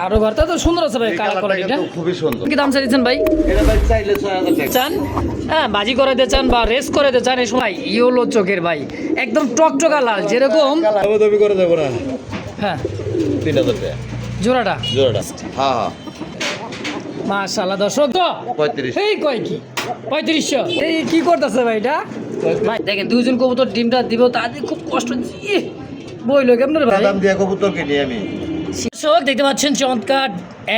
আরো ঘরটা তো সুন্দর আছে ভাই, কালার কোয়ালিটিটা খুবই সুন্দর। কি দাম চাইছেন ভাই? এটা ভাই চাইলে 6000 টাকা চান, হ্যাঁ বাজি করাতে চান বা রেস করাতে চান, এই সময় ইয়েলো চোখের ভাই একদম টকটকা লাল যেরকম। দাবি করে দেবো না। হ্যাঁ 3000 টাকা জোড়াটা। হ্যাঁ হ্যাঁ মাশাআল্লাহ দর্শক তো 35 এই কয় কি 3500 এই কি করতেছে ভাই এটা? ভাই দেখেন দুইজন কবুতর ডিমটা দিব তাদের খুব কষ্ট বইলো কেমন ভাই? দাম দিয়ে কবুতর কিনি আমি। দর্শক দেখতে পাচ্ছেন চমৎকার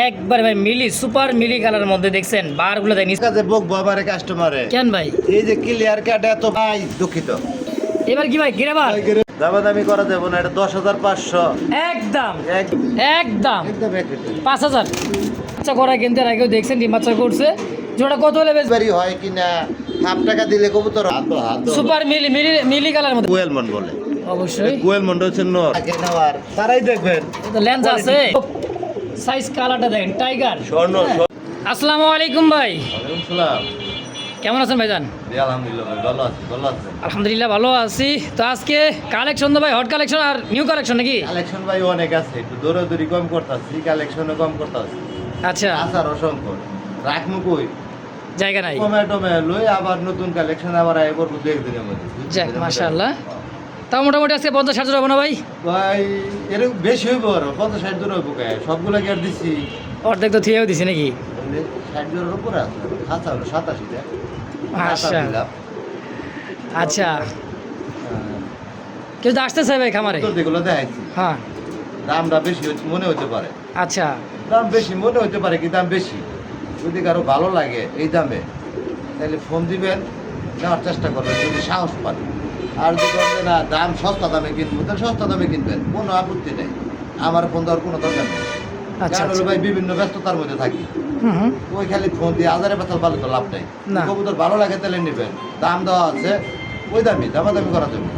একবার ভাই মিলি সুপার মিলি কালারের মধ্যে দেখছেন বারগুলো দেয় নিচে কাজে বকবো আমারে কাস্টমারে। কেন ভাই? এই যে ক্লিয়ার কাট এত ভাই দুঃখিত। এবার কি ভাই গিরাবার দামাদামি করা যাবে না, এটা 10500 একদম একদম একদম একদম এক রেটে। 5000 বাচ্চা করা কিনতে আগেও দেখছেন ডিম বাচ্চা করছে, জোড়া কত হলে বেশ? বাড়ি হয় কিনা হাফ টাকা দিলে কবুতর হাত সুপার মিলি মিলি মিলি কালার মধ্যে কোয়েলমন বলে। অবশ্যই কোয়েলমন হচ্ছে নর আগে নেওয়ার তারাই দেখবেন। তো লেন্স আছে, সাইজ কালারটা দেখেন টাইগার। স্বর্ণ। আসসালামু আলাইকুম ভাই, ওয়ালাইকুম সালাম। কেমন আছেন ভাইজান? আলহামদুলিল্লাহ ভাই ভালো আছি। ভালো আছেন? আলহামদুলিল্লাহ ভালো আছি। তো আজকে কালেকশন তো ভাই হট কালেকশন আর নিউ কালেকশন নাকি? কালেকশন ভাই অনেক আছে, একটু দৌড়াদৌড়ি কম করতেছি, কালেকশনও কম করতেছি। আচ্ছা আসার অসংখ্য রাখমু কই জায়গা নাই। টমেটো লই আবার নতুন কালেকশন আবার আই করব দু একদিনের মধ্যে। যাক মাশাআল্লাহ। তাও মোটামুটি আজকে 50-60 জোড়া হবে না ভাই? ভাই এরকম বেশি হইব আর 50-60 জোড়া হইব কে? সবগুলা কি আর দিছি? অর্ধেক তো থিয়েও দিছি নাকি? 60 জোড়ার উপরে আছে। খাতা হলো 87 টা। আচ্ছা আচ্ছা, কেউ তো আসতে চাই ভাই খামারে? তো যেগুলো দেখাইছি হ্যাঁ দামটা বেশি মনে হতে পারে। আচ্ছা দাম বেশি মনে হতে পারে, কি দাম বেশি যদি কারো ভালো লাগে এই দামে তাহলে ফোন দিবেন, নেওয়ার চেষ্টা করবেন যদি সাহস পান। আর যদি বলবেন না দাম সস্তা দামে কিনবো তাহলে সস্তা দামে কিনবেন, কোনো আপত্তি নেই। আমার ফোন দেওয়ার কোনো দরকার নেই। আচ্ছা কারণ হলো ভাই বিভিন্ন ব্যস্ততার মধ্যে থাকি, হুম ওই খালি ফোন দিয়ে হাজারে বেতাল পালে তো লাভ নেই। না। কবুতর ভালো লাগে তাহলে নেবেন, দাম দেওয়া আছে ওই দামাদামি করা যাবে।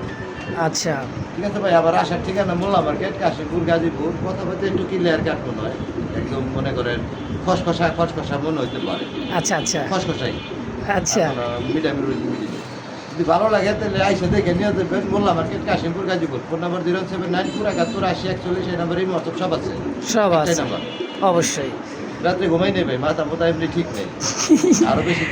আচ্ছা ঠিক আছে ভাই, আবার আসার ঠিকানা মোল্লা মার্কেট, কাশীপুর, গাজীপুর। কথা বলতে একটু ক্লিয়ার কাট মনে হয়, একদম মনে করেন খসখসা মনে হইতে পারে। আচ্ছা আচ্ছা খসখসাই আচ্ছা মিডিয়ামের যদি ভালো লাগে তাহলে আইসা দেখে নিয়ে যাবেন। Molla market, Kashipur, Gazipur. Phone number 079 80 number এই মতো সব আছে। সব একটাই আছে নাম্বার। অবশ্যই। রাত্রে ঘুমাই নেবে, মাথা মোটা এমনি ঠিক নেই, আরো বেশি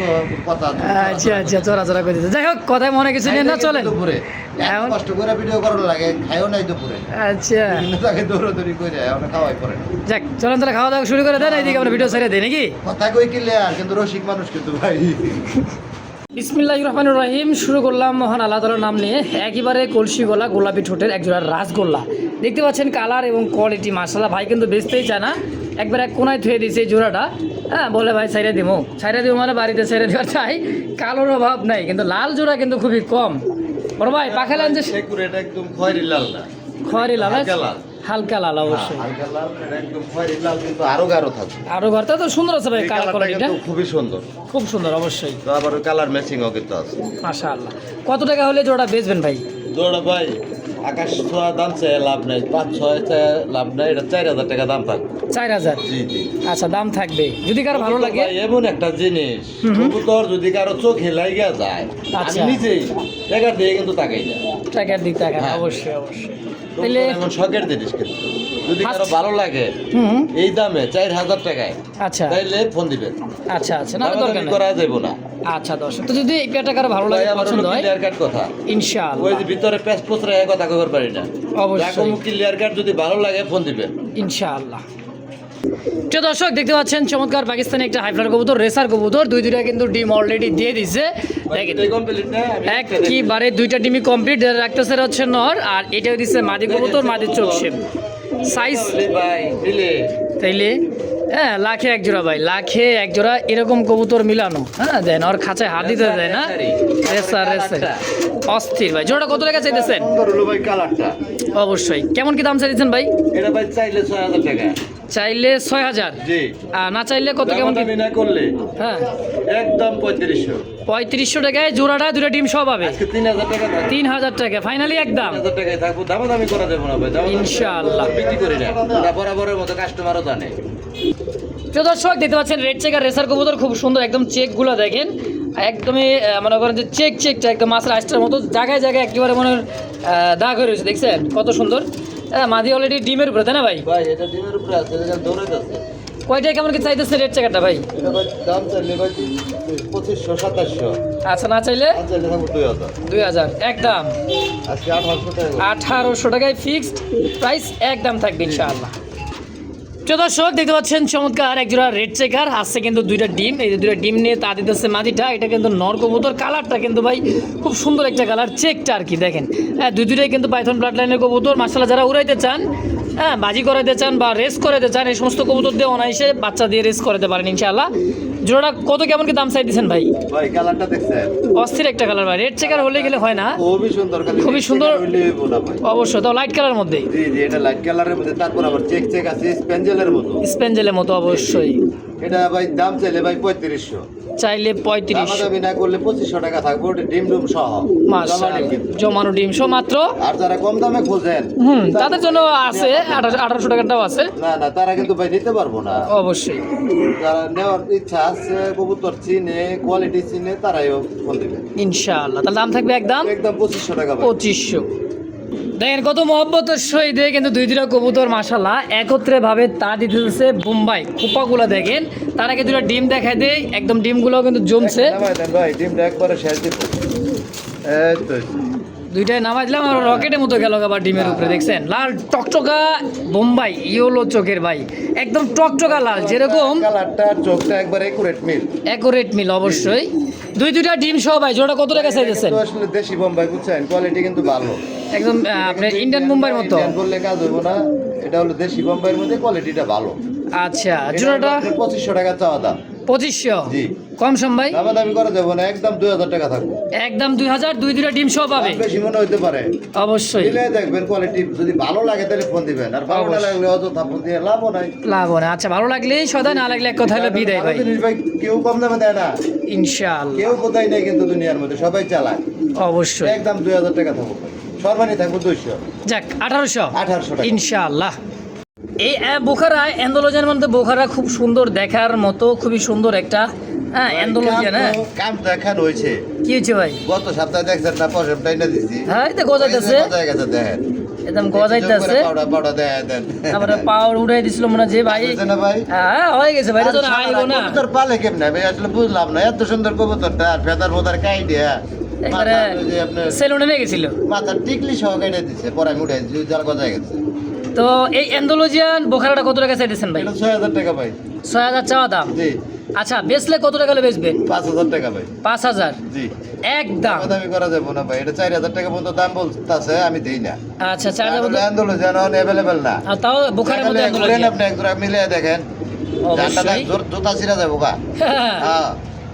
কথা আছে। আচ্ছা আচ্ছা চড়া করে দিতে, যাই হোক কথায় মনে কিছু নিয়ে না চলেন। দুপুরে এখন- কষ্ট করে ভিডিও করার লাগে, খাইও নাই দুপুরে। আচ্ছা বিভিন্ন জায়গায় দৌড়াদৌড়ি করে এখন খাওয়াই পড়ে না। যাক চলেন তাহলে খাওয়া দাওয়া শুরু করে দেন, এইদিকে আমরা ভিডিও ছেড়ে দিই নাকি? কথা কই ক্লিয়ার, কিন্তু রসিক মানুষ কিন্তু ভাই। বিসমিল্লাহির রহমানির রহিম। শুরু করলাম মহান আল্লাহ তাআলার নাম নিয়ে। একেবারে কলসি গলা গোলাপি ঠোঁটের একজোড়া রাসগোল্লা দেখতে পাচ্ছেন, কালার এবং কোয়ালিটি মাশাআল্লাহ। ভাই কিন্তু বেচতেই চায় না, একবার এক কোনায় থুয়ে দিয়েছে এই জোড়াটা। হ্যাঁ বলে ভাই ছাইড়ে দিব মানে বাড়িতে ছেড়ে দেওয়া চাই, কালোর অভাব নাই, কিন্তু লাল জোড়া কিন্তু খুবই কম। বড় ভাই পাখালেন যে এটা একদম খয়েরি লাল না, খয়েরি লাল, হালকা লাল। হালকা লাল অবশ্যই। হালকা লাল, এটা একদম খয়েরি লাল, কিন্তু আরো গাঢ় থাকবে। আরো ঘরটা তো সুন্দর আছে ভাই, এই কালার কালারটা কোয়ালিটিটা কিন্তু খুবই সুন্দর। খুব সুন্দর অবশ্যই তো আবার কালার ম্যাচিংও কিন্তু আছে। মাশাআল্লাহ। কত টাকা হলে জোড়া বেচবেন ভাই? দৌড়া ভাই আকাশ ছোঁয়া দাম চাই লাভ নাই, 5-6 চাই লাভ নাই, এটা 4000 টাকা দাম থাকবে। 4000? জি জি। আচ্ছা দাম থাকবে, যদি কারো ভালো লাগে। ভাই, এমন একটা জিনিস কবুতর যদি কারো চোখে লাগিয়া যায়, আমি আচ্ছা। নিজেই টাকা দিয়ে কিন্তু তাকাই না। টাকার দিক টাকা হ্যাঁ। অবশ্যই অবশ্যই। তো তাহলে এমন শখের জিনিস, কিন্তু যদি কারো ভালো লাগে হুম এই দামে 4000 টাকায় আচ্ছা তাইলে ফোন দিবেন, আচ্ছা আচ্ছা, না দরকার দামাদামি নেই। করা যাইব না। আচ্ছা দর্শক, তো যদি এই পেয়ারটা কারো ভালো লাগে ভাই, আমার পছন্দ হলো হয় ক্লিয়ার কাট কথা, ইনশাআল্লাহ ওই যে ভিতরে পেস্ট পোস্টরা এক কথা কইবার পারি না। অবশ্যই ক্লিয়ার কাট যদি ভালো লাগে ফোন দিবেন ইনশাআল্লাহ। প্রিয় দর্শক দেখতে পাচ্ছেন চমৎকার পাকিস্তানি একটা হাইফ্লার কবুতর, রেসার কবুতর, দুইটা কিন্তু ডিম অলরেডি দিয়ে দিছে। দেখেন এই কমপ্লিট না, আমি একবারে দুইটা ডিমই কমপ্লিট, রাখতেছে হচ্ছে নর, আর এটাও দিচ্ছে মাদি কবুতর, মাদির চোখ শেপ সাইজ। ভাই দিলে তাইলে হ্যাঁ লাখে এক জোড়া ভাই, লাখে এক জোড়া এরকম কবুতর মিলানো। হ্যাঁ দেন ওর খাঁচায় হাত দিতে দেয় না, রেসার অস্থির ভাই। জোড়াটা কত টাকা চাইতেছেন? সুন্দর হলো ভাই কালারটা। অবশ্যই। কেমন কি দাম চাইতেছেন ভাই? এটা ভাই চাইলে 6000 টাকা। চাইলে 6000, জি। আর না চাইলে কত? কেমন কি? দামাদামি না করলে হ্যাঁ একদম 3500। 3500 টাকায় জোড়াটা, দুটা ডিম সব হবে। আজকে 3000 টাকা দাম। 3000 টাকা ফাইনালি একদম 3000 টাকায় থাকবো, দামাদামি করা যাবে না ভাই। দামাদামি ইনশাআল্লাহ। বিক্রি করি না, এটা বরাবরের মতো কাস্টমারও জানে। প্রিয় দর্শক দেখতে পাচ্ছেন রেড চেক আর রেসার কবুতর, খুব সুন্দর একদম। চেকগুলো দেখেন একদমই মনে করেন যে চেকটা একদম মাছের আইসটার মতো, জায়গায় জায়গায় একেবারে মনে দাগ হয়ে রয়েছে, দেখছেন কত সুন্দর। মাদি অলরেডি ডিমের উপরে তাই না ভাই? ভাই এটা ডিমের উপরে আছে, এটা দৌড়াইতেছে। কয়টা কেমন কি চাইতেছে রেড চেকারটা ভাই? এটা ভাই দাম চাইলে ভাই 2500 2700। আচ্ছা, না চাইলে আর চাইলে থাকবো 2000। 2000 একদম। আজকে 1800 টাকা। 1800 টাকায় ফিক্সড প্রাইস একদম থাকবে ইনশাআল্লাহ। প্রিয় দর্শক দেখতে পাচ্ছেন চমৎকার একজোড়া রেড চেকার আসছে কিন্তু দুইটা ডিম, এই যে দুইটা ডিম নিয়ে তা দিতেছে মাদিটা। এটা কিন্তু নর কবুতর, কালারটা কিন্তু ভাই খুব সুন্দর একটা কালার, চেকটা আর কি দেখেন। হ্যাঁ, দুইটাই কিন্তু পাইথন ব্লাড লাইনের কবুতর। মাশাআল্লাহ, যারা উড়াইতে চান, হ্যাঁ বাজি করাইতে চান বা রেস করাইতে চান, এই সমস্ত কবুতর দিয়ে অনায়াসে বাচ্চা দিয়ে রেস করাতে পারেন ইনশাআল্লাহ। জোড়াটা কত কেমন কি দাম চাই দিচ্ছেন ভাই? ভাই কালারটা দেখছেন? অস্থির একটা কালার ভাই, রেড চেকার হলে গেলে হয় না, খুবই সুন্দর কালার, খুবই সুন্দর। না ভাই অবশ্যই, তো লাইট কালার মধ্যে। জি জি, এটা লাইট কালারের মধ্যে, তারপর আবার চেক চেক আছে স্পেঞ্জেলের মতো। স্পেঞ্জেলের মতো অবশ্যই। এটা ভাই দাম চাইলে ভাই 3500। চাইলে 3500। দামাদামি না করলে 2500 টাকা থাকবে, ওটা ডিম ডুম সহ। মাশাআল্লাহ, জমানো ডিম সহ মাত্র। আর যারা কম দামে খোঁজেন তাদের জন্য আছে 1800 টাকাটাও আছে। না না, তারা কিন্তু ভাই নিতে পারবো না। অবশ্যই, যারা নেওয়ার ইচ্ছা আছে, কবুতর চিনে, কোয়ালিটি চিনে, তারাইও ফোন দেবে ইনশাআল্লাহ। তাহলে দাম থাকবে একদম একদম 2500 টাকা ভাই। 2500। দেখেন কত মহব্বতের সহিত কিন্তু দুইটা কবুতর মাশাআল্লাহ একত্রে ভাবে তা দিতেছে বোম্বাই খোপাগুলো। দেখেন তার আগে দুটো ডিম দেখায় দেয়, একদম ডিমগুলো কিন্তু জমছে। নামাই দেন ভাই, ডিমটা একবারে শেষ দিব। এই তো দুইটাই নামাই দিলাম, আর রকেটের মতো গেল আবার ডিমের উপরে। দেখছেন লাল টকটকা বোম্বাই ইয়েলো চোখের ভাই, একদম টকটকা লাল, যেরকম কালারটা চোখটা একবারে একুরেট মিল। অ্যাকুরেট মিল অবশ্যই। দুইটা ডিম সহ ভাই জোড়া কত টাকা চাইতেছেন? তো আসলে দেশি বোম্বাই বুঝছেন, কোয়ালিটি কিন্তু ভালো, একদম আপনার ইন্ডিয়ান মুম্বাইয়ের মতো। ইন্ডিয়ান বললে কাজ হইব না, এটা হলো দেশি বোম্বাইয়ের মধ্যে কোয়ালিটিটা ভালো। আচ্ছা, জোড়াটা 2500 টাকা চাওয়া দাম। 2500 জি। কম সম ভাই? দামাদামি করা যাবে না, একদম 2000 টাকা থাকবে। একদম 2000, দুইটা ডিম সহ পাবে। দাম বেশি মনে হইতে পারে, অবশ্যই দিলে দেখবেন কোয়ালিটি যদি ভালো লাগে তাহলে ফোন দিবেন, আর ভালো না লাগলে অযথা ফোন দিয়ে লাভও নাই। লাভ হয় না। আচ্ছা, ভালো লাগলেই সদা, না লাগলে এক কথা হলো বিদায় ভাই। ভালো জিনিস ভাই কেউ কম দামে দেয় না, ইনশাআল্লাহ কেউ কোথায় নেই কিন্তু দুনিয়ার মধ্যে, সবাই চালায়। অবশ্যই। একদম 2000 টাকা থাকবে, সর্বানি থাকবে 200। যাক 1800 টাকা ইনশাআল্লাহ। এই বোখারা অ্যান্ডোলজিয়ার মধ্যে বোখারা খুব সুন্দর দেখার মতো, খুবই সুন্দর একটা অ্যান্ডোলজিয়ান। হ্যাঁ, কাম দেখান হয়েছে। কি হয়েছে ভাই? গত সপ্তাহে দেখছেন না, পরের সপ্তাহে না দিছি। হ্যাঁ, এটা গজাইতেছে, গেছে দেখেন, একদম গজাইতেছে। পাউডার দেয় দেন, তারপরে পাওয়ার উঠাই দিছিল মনে হয় যে ভাই। বুঝছে না ভাই? হ্যাঁ, হয়ে গেছে ভাই, এটা তো আইবো না। কবুতর পালে কেমনে ভাই, আসলে বুঝলাম না। এত সুন্দর কবুতরটা, আর ফেদার ফেদার কাই দিয়া একবারে সেলুনে নিয়ে গেছিল, মাথার টিকলি সহ কেটে দিচ্ছে, পরে আমি উঠে জাল গজায় গেছে। তো এই অ্যান্ডোলজিয়ান বোখারাটা কত টাকা চাইতেছেন ভাই? এটা 6000 টাকা ভাই। 6000 চাওয়া দাম। জি। আচ্ছা, বেচলে কত টাকা হলে বেচবেন? 5000 টাকা ভাই। 5000 জি। একদম। দামি করা যাবে না ভাই, এটা 4000 টাকা পর্যন্ত দাম বলতেছে, আমি দেই না। আচ্ছা, 4000 মতো। আন্দোলন যেন অ্যাভেলেবেল না, আর তাও বোখারের মধ্যে অ্যান্ডোলজিয়ান। আপনি একজোড়া মিলিয়ে দেখেন, অবশ্যই। জুতা ছিঁড়া যাবো গা। হ্যাঁ,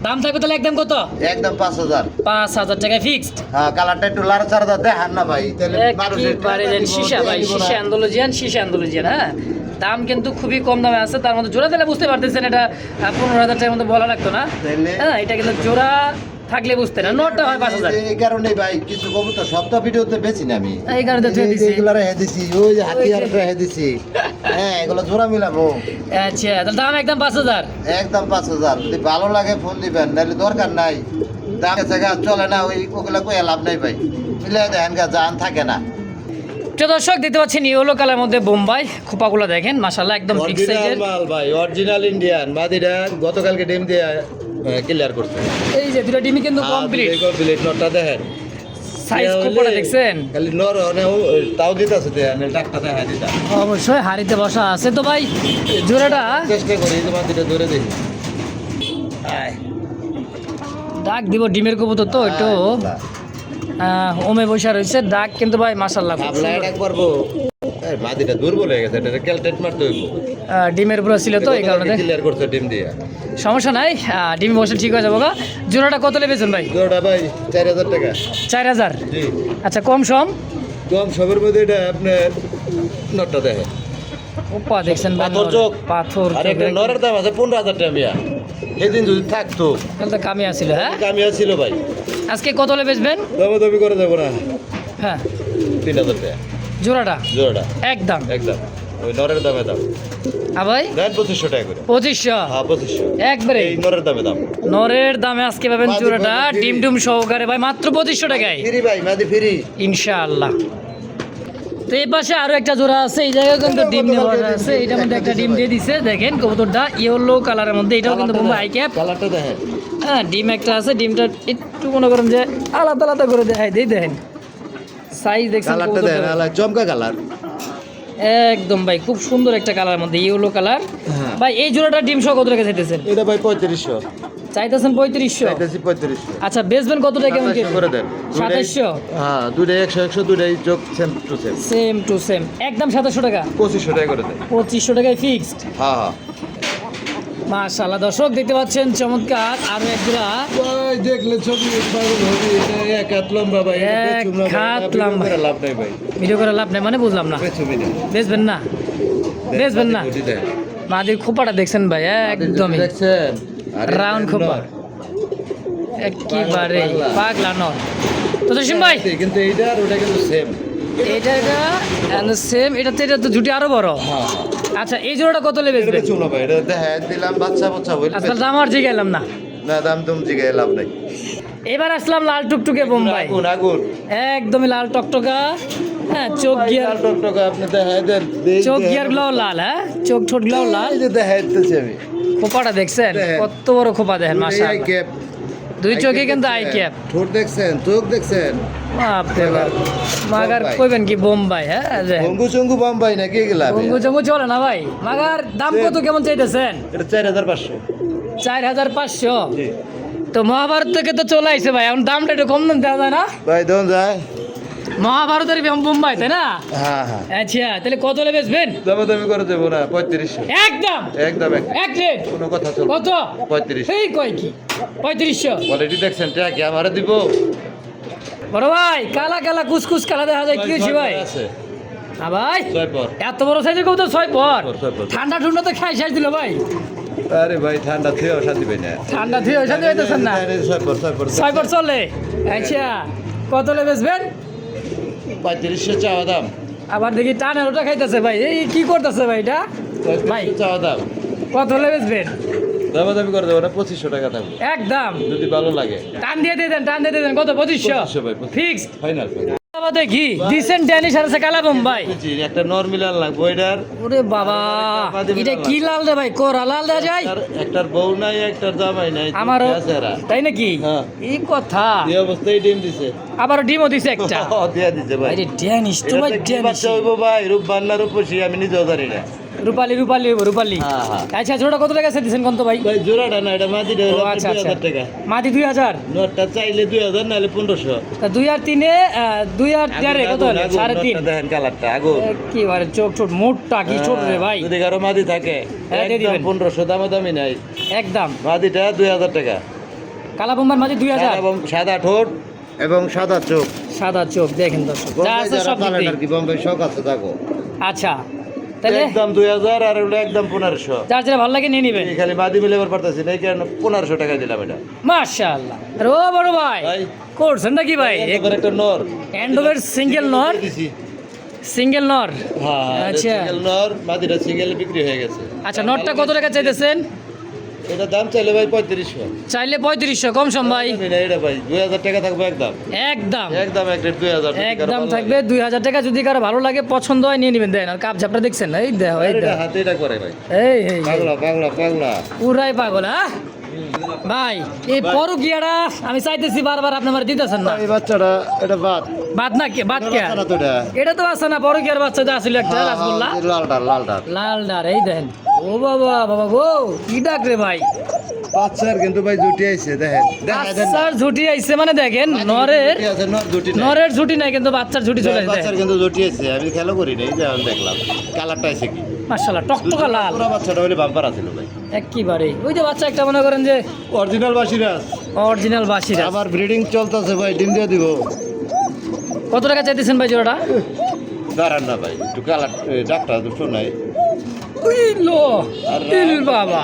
দাম থাকবে তাহলে একদম কত? একদম 5000। 5000 টাকায় ফিক্সড। হ্যাঁ, কালারটা একটু লাল চারা দেখান না ভাই, তাহলে একেবারে যেন শীশা ভাই, শীশা অ্যান্ডোলজিয়ান। হ্যাঁ, দাম কিন্তু খুবই কম দামে আছে। তার মধ্যে জোড়া দিলে বুঝতে পারতেছেন, এটা 15000 টাকার মধ্যে বলা লাগতো না। হ্যাঁ, এটা কিন্তু জোড়া থাকলে বুঝতে না, নটটা হয় 5000। এই কারণে ভাই কিছু কবুতর সপ্তাহ ভিডিওতে বেচি না আমি, এই কারণে তো দিছি। এগুলা রেখে দিছি, ওই যে হাতিয়ারটা রেখে দিছি। হ্যাঁ, এগুলো জোড়া মিলাবো। আচ্ছা, তাহলে দাম একদম 5000। একদম 5000। যদি ভালো লাগে ফোন দিবেন, নাহলে দরকার নাই। দাম জায়গা চলে না, ওগুলা কই লাভ নাই ভাই, মিলাই দেখেন গা, জান থাকে না। প্রিয় দর্শক দেখতে পাচ্ছেন ইয়েলো কালার মধ্যে বোম্বাই খোপাগুলো দেখেন মাশাআল্লাহ একদম বিগ সাইজের মাল ভাই, অরিজিনাল ইন্ডিয়ান। মাদিরা গতকালকে ডিম দিয়ে ক্লিয়ার করছে। এই যে দুটো ডিমই কিন্তু কমপ্লিট। কমপ্লিট, নটটা দেখেন, সাইজ খোপাটা দেখছেন? খালি নর তাও দিতেছে, ডাক্তার দেখা দিতা অবশ্যই হাড়িতে বসা আছে। তো ভাই জোড়াটা চেষ্টা করি তোমার দুটো ধরে দেখি। ডাক দিব, ডিমের কবুতর তো একটু ওমে বসা রয়েছে, ডাক কিন্তু ভাই মাশাআল্লাহ খুব সুন্দর। ডাক পারবো, মাদিটা দুর্বল হয়ে গেছে, এটা ক্যালটেট মারতে হইব। ডিমের উপরে ছিল তো এই কারণে ক্লিয়ার করছে ডিম দিয়ে, সমস্যা নাই। ডিম বসে ঠিক হয়ে যাবো গা। জোড়াটা কত লেবেছেন ভাই? জোড়াটা ভাই 4000 টাকা। 4000? জি। আচ্ছা, কম সম? কম সবের মধ্যে এটা আপনার নটটা দেখেন, ওপা দেখছেন ভাই, পাথর চোখ। পাথর আর একটা নরের দাম আছে 15000 টাকা মিয়া, এদিন যদি থাকতো তাহলে তো কামিয়া ছিল। হ্যাঁ, কামিয়া ছিল ভাই। আজকে কত হলে বেচবেন? দামি করে যাবো না, হ্যাঁ 3000 টাকা জোড়াটা জোড়াটা একদম। একদম ওই নরের দামে দাম। ভাই দেন 2500 টাকা করে। 2500? হ্যাঁ 2500 একবারে এই নরের দামে দাম। নরের দামে আজকে পাবেন মাদি জোড়াটা ফ্রি। ডিম ডুম সহকারে ভাই মাত্র 2500 টাকায় ফ্রি ভাই, মাদি ফ্রি। ইনশাআল্লাহ। তো এই পাশে আরো একটা জোড়া আছে, এই জায়গায় কিন্তু ডিম নেওয়া আছে, এটার মধ্যে একটা ডিম দিয়ে দিছে, দেখেন কবুতরটা ইয়েলো কালারের মধ্যে, এটাও কিন্তু বোম্বাই আই ক্যাপ। কালারটা দেখেন, হ্যাঁ ডিম একটা আছে, ডিমটা একটু মনে করেন যে আলাদা আলাদা করে দেখাই দিই, দেখেন সাইজ দেখছেন কালারটা দেখেন, কবুতরটার? আলা চমকা কালার। একদম ভাই খুব সুন্দর একটা কালারের মধ্যে ইয়েলো কালার। হ্যাঁ। ভাই এই জোড়াটা ডিম সহ কত টাকা চাইতেছেন? এটা ভাই 3500 চাইতেছেন 3500। চাইতেছি 3500। আচ্ছা বেচবেন কত টাকা কেমন 2700 করে দেন। 2700 হ্যাঁ, দুটাই 100 100, দুটাই যোগ same to same. Same to same, একদম 2700 টাকা। 2500 টাকা করে দেন। 2500 টাকায় ফিক্সড। হ্যাঁ হ্যাঁ মাশাআল্লাহ দর্শক দেখতে পাচ্ছেন চমৎকার আরো এক জোড়া। ভাই দেখলে ছবি পাগল হবে, এটা এক হাত লম্বা ভাই, এটা এক পেছুম না ভাই, হাত এটা ভিডিও লম্বা। করে লাভ নাই ভাই, ভিডিও করে লাভ নেই মানে বুঝলাম না, পেছুমি না। বেচবেন না? বেচবেন না? ওটি দেন। মাদির খোপাটা দেখছেন ভাই, একদমই দেখছেন? আরে রাউন্ড খোপা, একেবারে পাগলা নর। তো জসিম ভাই কিন্তু এইটা আর ওটা কিন্তু সেম। এটা সেম, এটা তো জুটি আরো বড়। হ্যাঁ আচ্ছা এই জোড়াটা কত লেবে এটা পেছুম না ভাই, এটা দেখেন দিলাম বাচ্চা বাচ্চা বলি। আজকাল দাম আর জিগাইলাম না। না দাম তুম জিগায় লাভ নাই। এবার আসলাম লাল টুকটুকে বোম্বাই, আগুন আগুন একদমই লাল টকটকা। হ্যাঁ চোখ গিয়ার, টকটকা আপনি দেখাই দেন। চোখ গিয়ার গুলাও লাল, হ্যাঁ চোখ ঠোঁট গুলাও লাল। এই যে দেখাইতেছি আমি। খোপাটা দেখছেন দেখেন। কত বড় খোপা, দেখেন দুইটাই eye মাশাআল্লাহ, cap। দুই eye চোখে cap কিন্তু আই দেখছেন, ক্যাপ। ঠোঁট দেখছেন, চোখ দেখছেন। বাপরে বাপ, মাগার বোম্বাই। কইবেন কি বোম্বাই? হ্যাঁ বঙ্গু চঙ্গু বাম্বাই নাকি এগুলা? বঙ্গু চঙ্গু চলে না ভাই। মাগার দাম কত কেমন চাইতেছেন? এটা 4500। 4500। জি তো মহাভারত থেকে তো চলে আইছে ভাই, এখন দামটা একটু কম দাম দেওয়া যায় না? ভাই দন যায়। মহাভারতের বোম্বাই তাই না? হ্যাঁ হ্যাঁ, আচ্ছা তাহলে কত হলে বেচবেন? দামাদামি করে দেবো না, 3500 একদম একদম এক রেট। কোনো কথা চলবে কত? 3500। এই কয় কি 3500? কোয়ালিটি দেখছেন, ট্যাগ আমারে দিব। বড় ভাই কালা কালা কুচকুচ কালা দেখা যায়, কি হয়েছে ভাই? আছে না ভাই 6 পর। এত বড় সাইজের কবুতর 6 পর? ছয় পর। ঠান্ডা ঠান্ডা তো খাই শেষ দিল ভাই। আরে ভাই ঠান্ডা থেকেও শান্তি পাই না। ঠান্ডা থেকে শান্তি পাইতেছেন না? 6 পর 6 পর চলে। আচ্ছা কত হলে বেচবেন? 3500 চাওয়া দাম। আবার দেখি টানের ওটা খাইতেছে ভাই, এই কি করতেছে ভাই এটা? ভাই 3500 চাওয়া দাম। কত হলে বেচবেন? দামাদামি করে দেবো না, 2500 টাকা থাকবে একদম যদি ভালো লাগে। টান দিয়ে দিয়ে দেন, টান দিয়ে দিয়ে দেন। কত? 2500 2500 ভাই, 2500 ফিক্সড। ফাইনাল। দেখি ডিসেন্ট ড্যানিশ আর আছে কালা বোম্বাই। একটা নর মিলান লাগবে এটার। ওরে বাবা এটা কি লাল রে ভাই, কোরা লাল দেওয়া যায়? একটার বউ নাই, একটার জামাই নাই, আমারও আছে এরা। তাই নাকি? হ্যাঁ। এই কথা। এই অবস্থায় ডিম দিছে। আবার ডিমও দিছে একটা। দিয়া দিছে ভাই। আরে ড্যানিশ তো ভাই, এটা কি ড্যানিশ বাচ্চা হইবো ভাই? রূপবান না রূপসী আমি নিজেও জানি না। রূপালি রূপালি হইবো, রূপালি। হ্যাঁ, হ্যাঁ। আচ্ছা জোড়া কত টাকা দিছেন কোন তো ভাই? ভাই জোড়াটা না, এটা মাটিটা ও হলো আচ্ছা আচ্ছা 2000 টাকা। মাটি 2000। নটটা চাইলে 2000 নাহলে 1500। তা 2 আর 3 এ 2 আর 4 এ কত হলো? 3.5। দেখেন কালারটা আগুন। একেবারে চোখ ছোট মোটটা কি ছোট রে ভাই, যদি কারো মাদি থাকে হ্যাঁ, দিয়ে একদম দিবেন। 1500, দামাদামি নাই। একদম। মাদিটা 2000 টাকা। কালা বোম্বার মাটি 2000। এবং সাদা ঠোঁট এবং সাদা চোখ। সাদা চোখ দেখেন দর্শক, যা আছে সব দিক দিয়ে। আর কি বোম্বে শখ আছে দেখো। আচ্ছা তাহলে একদম 2000 আর ওটা একদম 1500। যার যেটা ভালো লাগে নিয়ে নিবেন। এই খালি মাদি মিলে এবার পারতাছি না, এই কারণে 1500 টাকা দিলাম এটা। মাশাআল্লাহ। আরে ও বড় ভাই ভাই করছেন নাকি ভাই? একবার একটা নর এন্ডোভের সিঙ্গেল নর, দিছি। সিঙ্গেল নর। হ্যাঁ আচ্ছা সিঙ্গেল নর, মাদিটা সিঙ্গেল বিক্রি হয়ে গেছে। আচ্ছা নটটা কত টাকা চাইতেছেন? এটা দাম চাইলে ভাই 3500। চাইলে 3500, কম সম ভাই। আমি না, এটা ভাই 2000 টাকা থাকবে একদম। একদম একদম এক রেট 2000 টাকা। একদম থাকবে 2000 টাকা। যদি কারো ভালো লাগে পছন্দ হয় নিয়ে নেবেন। দেন আর কাপ ঝাপটা দেখছেন না? এই দেখো এই এটা দেখো, হাতে এটা করে ভাই। এই এই এই। পাগলা পাগলা পাগলা। পুরাই পাগল। হ্যাঁ ভাই এই পরকিয়াটা আমি চাইতেছি বারবার, আপনি আমার দিতেছেন না। এই বাচ্চাটা এটা বাদ। বাদ না কে? বাদ কে? বাচ্চাটা তো এটা। এটা তো আছে না পরকিয়ার বাচ্চা, যা ছিল একটা রাসগোল্লা এই লালটা লালটা। লাল ডার। এই দেন ও বাবা বাবা গো, কি ডাক রে ভাই? বাচ্চার কিন্তু ভাই জুটি আইছে দেখেন। বাচ্চার ঝুটি আইছে মানে দেখেন, নরের জুটি আছে, নর জুটি নাই। নরের ঝুটি নাই কিন্তু বাচ্চার ঝুটি চলে আসে। বাচ্চার কিন্তু জুটি আছে, আমি খেলা করি নাই, যে আমি দেখলাম কালারটা আছে কি। মাশাআল্লাহ টকটকা লাল পুরো বাচ্চাটা হলে বাম্পার আছিল ভাই। একেবারে। ওই যে বাচ্চা একটা মনে করেন যে অরিজিনাল বাসিরাজ। অরিজিনাল বাসিরা। আবার ব্রিডিং চলতেছে ভাই, ডিম দিয়ে দিব। কত টাকা চাইতেছেন ভাই জোড়াটা? দাঁড়ান না ভাই, একটু কালার ডাক্তার দুটো নাই। উইলো ইল বাবা,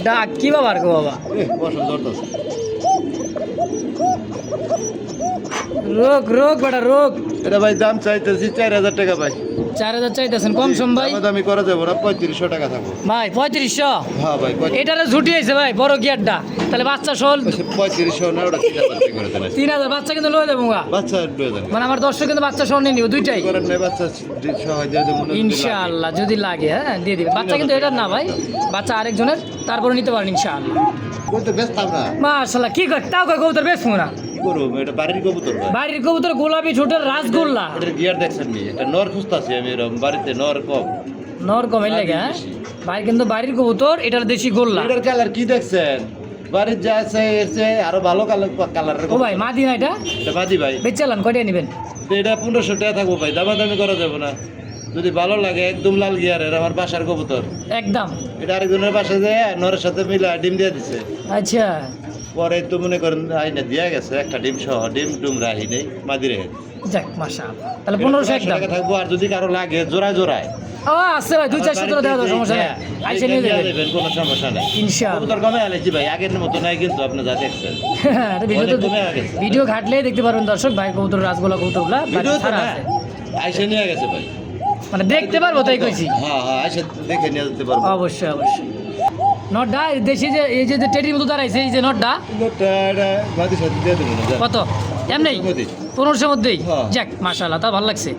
ডাক কি বাবার গো বাবা। পছন্দ করতেছে। রোগ রোগ বেটা রোগ। এটা ভাই দাম চাইতেছি 4000 টাকা ভাই। 4000 চাইতেছেন, কম সম ভাই? দামি করা যাবে না, 3500 টাকা থাকবো ভাই 3500? হ্যাঁ ভাই এটারে ঝুটি হয়েছে ভাই, বড় গিয়ারটা, তাহলে বাচ্চা সল 3500 না, ওটা 3000 টাকা করে দেন। 3000 বাচ্চা কিন্তু লয়ে দেবো গা। বাচ্চা প্রয়োজন মানে আমার দর্শক কিন্তু বাচ্চা সহ নিয়ে নিব দুইটাই করেন নাই, বাচ্চা সহ দিয়ে দেবো ইনশাআল্লাহ, যদি লাগে হ্যাঁ দিয়ে দিবে। বাচ্চা কিন্তু এটার না ভাই, বাচ্চা আরেকজনের, তারপরে নিতে পারেন ইনশাআল্লাহ। কইতে ব্যস্ত না মাশাআল্লাহ, কি কর তাও কয় কবুতর বেশ মোনা কি করব, এটা বাড়ির কবুতর ভাই। বাড়ির কবুতর গোলাপি ছোটের রাসগোল্লা। এটার গিয়ার দেখছেন নি, এটা নর খুঁজতাছি আমি, এরকম বাড়িতে নর কম। নর কমের লেগে হ্যাঁ ভাই, কিন্তু বাড়ির কবুতর, এটার দেশি গোল্লা। এটার কালার কি দেখছেন, বাড়ির যা আছে এর চেয়ে আরো ভালো কালারের ও ভাই মাদি না এটা? এটা বাদি ভাই। বেচালান কয়টা নেবেন? এটা 1500 টাকা থাকবো ভাই, দামাদামি করা যাবে না। যদি ভালো লাগে একদম লাল গিয়ারের, আমার বাসার কবুতর। একদম এটা আরেকজনের বাসায় যায় নরের সাথে মিলা ডিম দিয়ে দিছে, আচ্ছা। পরে তো মনে করেন আইনা দিয়া গেছে একটা ডিম সহ, ডিম ডুম রাহি নেই, মাদি রেখে যাক মাশাআল্লাহ, তাহলে 1500 একদম টাকা থাকবো। আর যদি কারো লাগে জোড়ায় জোড়ায় ও আছে ভাই, 2-400 টাকা দেওয়া যাবে, সমস্যা নেই, আইসা নিয়ে যাবেন দেবেন, কোনো সমস্যা নেই ইনশাআল্লাহ। কবুতর কমে আলেছি ভাই, আগের মতো নাই কিন্তু, আপনি যা দেখছেন ভিডিও অনেক কমে গেছে। ভিডিও ঘাটলেই দেখতে পারবেন দর্শক, ভাই কবুতর রাসগোল্লা কবুতরগুলা ভিডিও তো ছাড়া না, আছে, আইসা নিয়ে গেছে ভাই, মানে দেখতে পারবো তাই কইছি। হ্যাঁ হ্যাঁ আইসা দেখে নিয়ে যেতে পারবো। অবশ্যই অবশ্যই। নটটা দেশি যে এই যে টেডির মতো দাঁড়াইছে, এই যে নটটা মাদির সাথে দিয়ে দেবো না, যা। কত? এমনি 1500 মধ্যেই? হ্যাঁ। যাক মাশাআল্লাহ, তা ভালো লাগছে।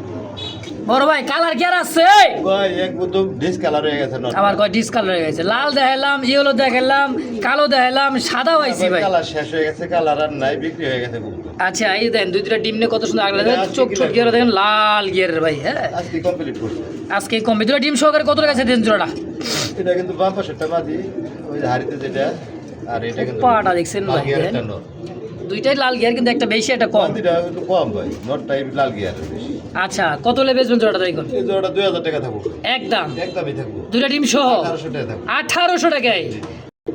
বড় ভাই কালার কি আর আছে? ভাই একদম ডিস কালার হয়ে গেছে নট, আবার কয় ডিস কালার হয়ে গেছে, লাল দেখালাম, ইয়েলো দেখালাম, কালো দেখালাম, সাদা হয়েছে ভাই। কালার শেষ হয়ে গেছে, কালার আর নাই, বিক্রি হয়ে গেছে কবুতর। আচ্ছা এই দেন 2-3টা ডিম নিয়ে কত সুন্দর আগলা দেন, আজকে চোখ কি ছোট লাগবে? গিয়ে দেখেন লাল গিয়ারের ভাই। হ্যাঁ আজকে কমপ্লিট করছে। আজকে কম 2টা ডিম সহকারে কত টাকা দেন জোড়াটা? এটা কিন্তু বাম পাশেরটা মাদি, ওই যে হাড়িতে যেটা, আর এটা কিন্তু পাটা দেখছেন ভাই, লাল গিয়ারেরটা দেখেন। নর। দুইটাই লাল গিয়ার, কিন্তু একটা বেশি একটা কম। মাদিটা একটু কম ভাই, নরটাই লাল গিয়ারের বেশি। আচ্ছা কত লে বেচবেন জোড়াটা দেখুন? এই জোড়াটা 2000 টাকা থাকবো, একদম একদমই থাকবো, 2টা ডিম সহ 1800 টাকা থাকবো। 1800 টাকায়।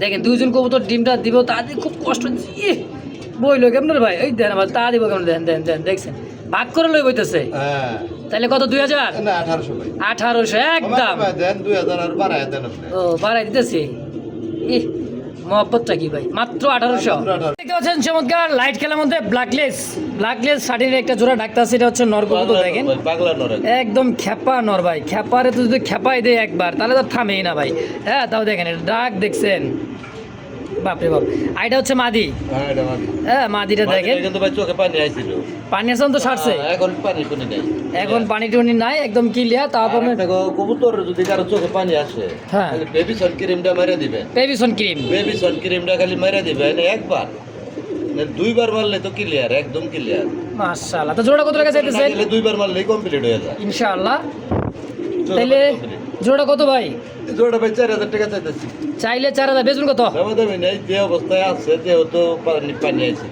দেখেন দুইজন কবুতর ডিমটা দিব, তাদের খুব কষ্ট বইলো কেমন ভাই, এই দেন আমার তা দিব কেমন, দেন দেন দেন, দেখছেন ভাগ করে লই বইতেছে। হ্যাঁ তাহলে কত 2000? না 1800 ভাই, 1800 একদম। কমায় দেন 2000 আর বাড়ায় দেন আপনি। ও বাড়াই দিতেছি, ইহ মহব্বতটা কি ভাই, মাত্র 1800। মাত্র 1800। দেখতে পাচ্ছেন চমৎকার লাইট খেলার মধ্যে ব্ল্যাকলেস শাড়ির একটা জোড়া ডাকতে আছে, এটা হচ্ছে নর কবুতর। দেখেন পাগলা নর একদম খেপা নর ভাই, খেপারে তো যদি খেপাই দেয় একবার তাহলে তো থামেই না ভাই। হ্যাঁ তাও দেখেন এটা ডাক দেখছেন, বাপরে বাপ। আর এটা হচ্ছে মাদি, হ্যাঁ এটা মাদি। হ্যাঁ মাদিটা দেখেন, কিন্তু ভাই চোখে পানি আইছিল, পানি আসান তো ছাড়ছে, এখন পানি শুনি নাই, এখন পানি টুনি নাই, একদম ক্লিয়ার। তারপর কবুতর যদি কারো চোখে পানি আসে, হ্যাঁ তাহলে বেবি সানক্রিমটা মেরে দিবেন, পেভিসন ক্রিম বেবি সানক্রিমটা খালি মেরে দিবেন একবার, না দুইবার মারলে তো ক্লিয়ার, একদম ক্লিয়ার। মাশাআল্লাহ। তো জোড়া কত টাকা চাইতেছেন? দুইবার মারলেই কমপ্লিট হয়ে যায় ইনশাআল্লাহ। তাইলে জোড়া কত ভাই? জোড়া ভাই 4000 টাকা চাইতেছি, চাইলে 4000, বেচুন কত? দামি নেই, যে অবস্থায় আছে যেহেতু পানি পানি আছে।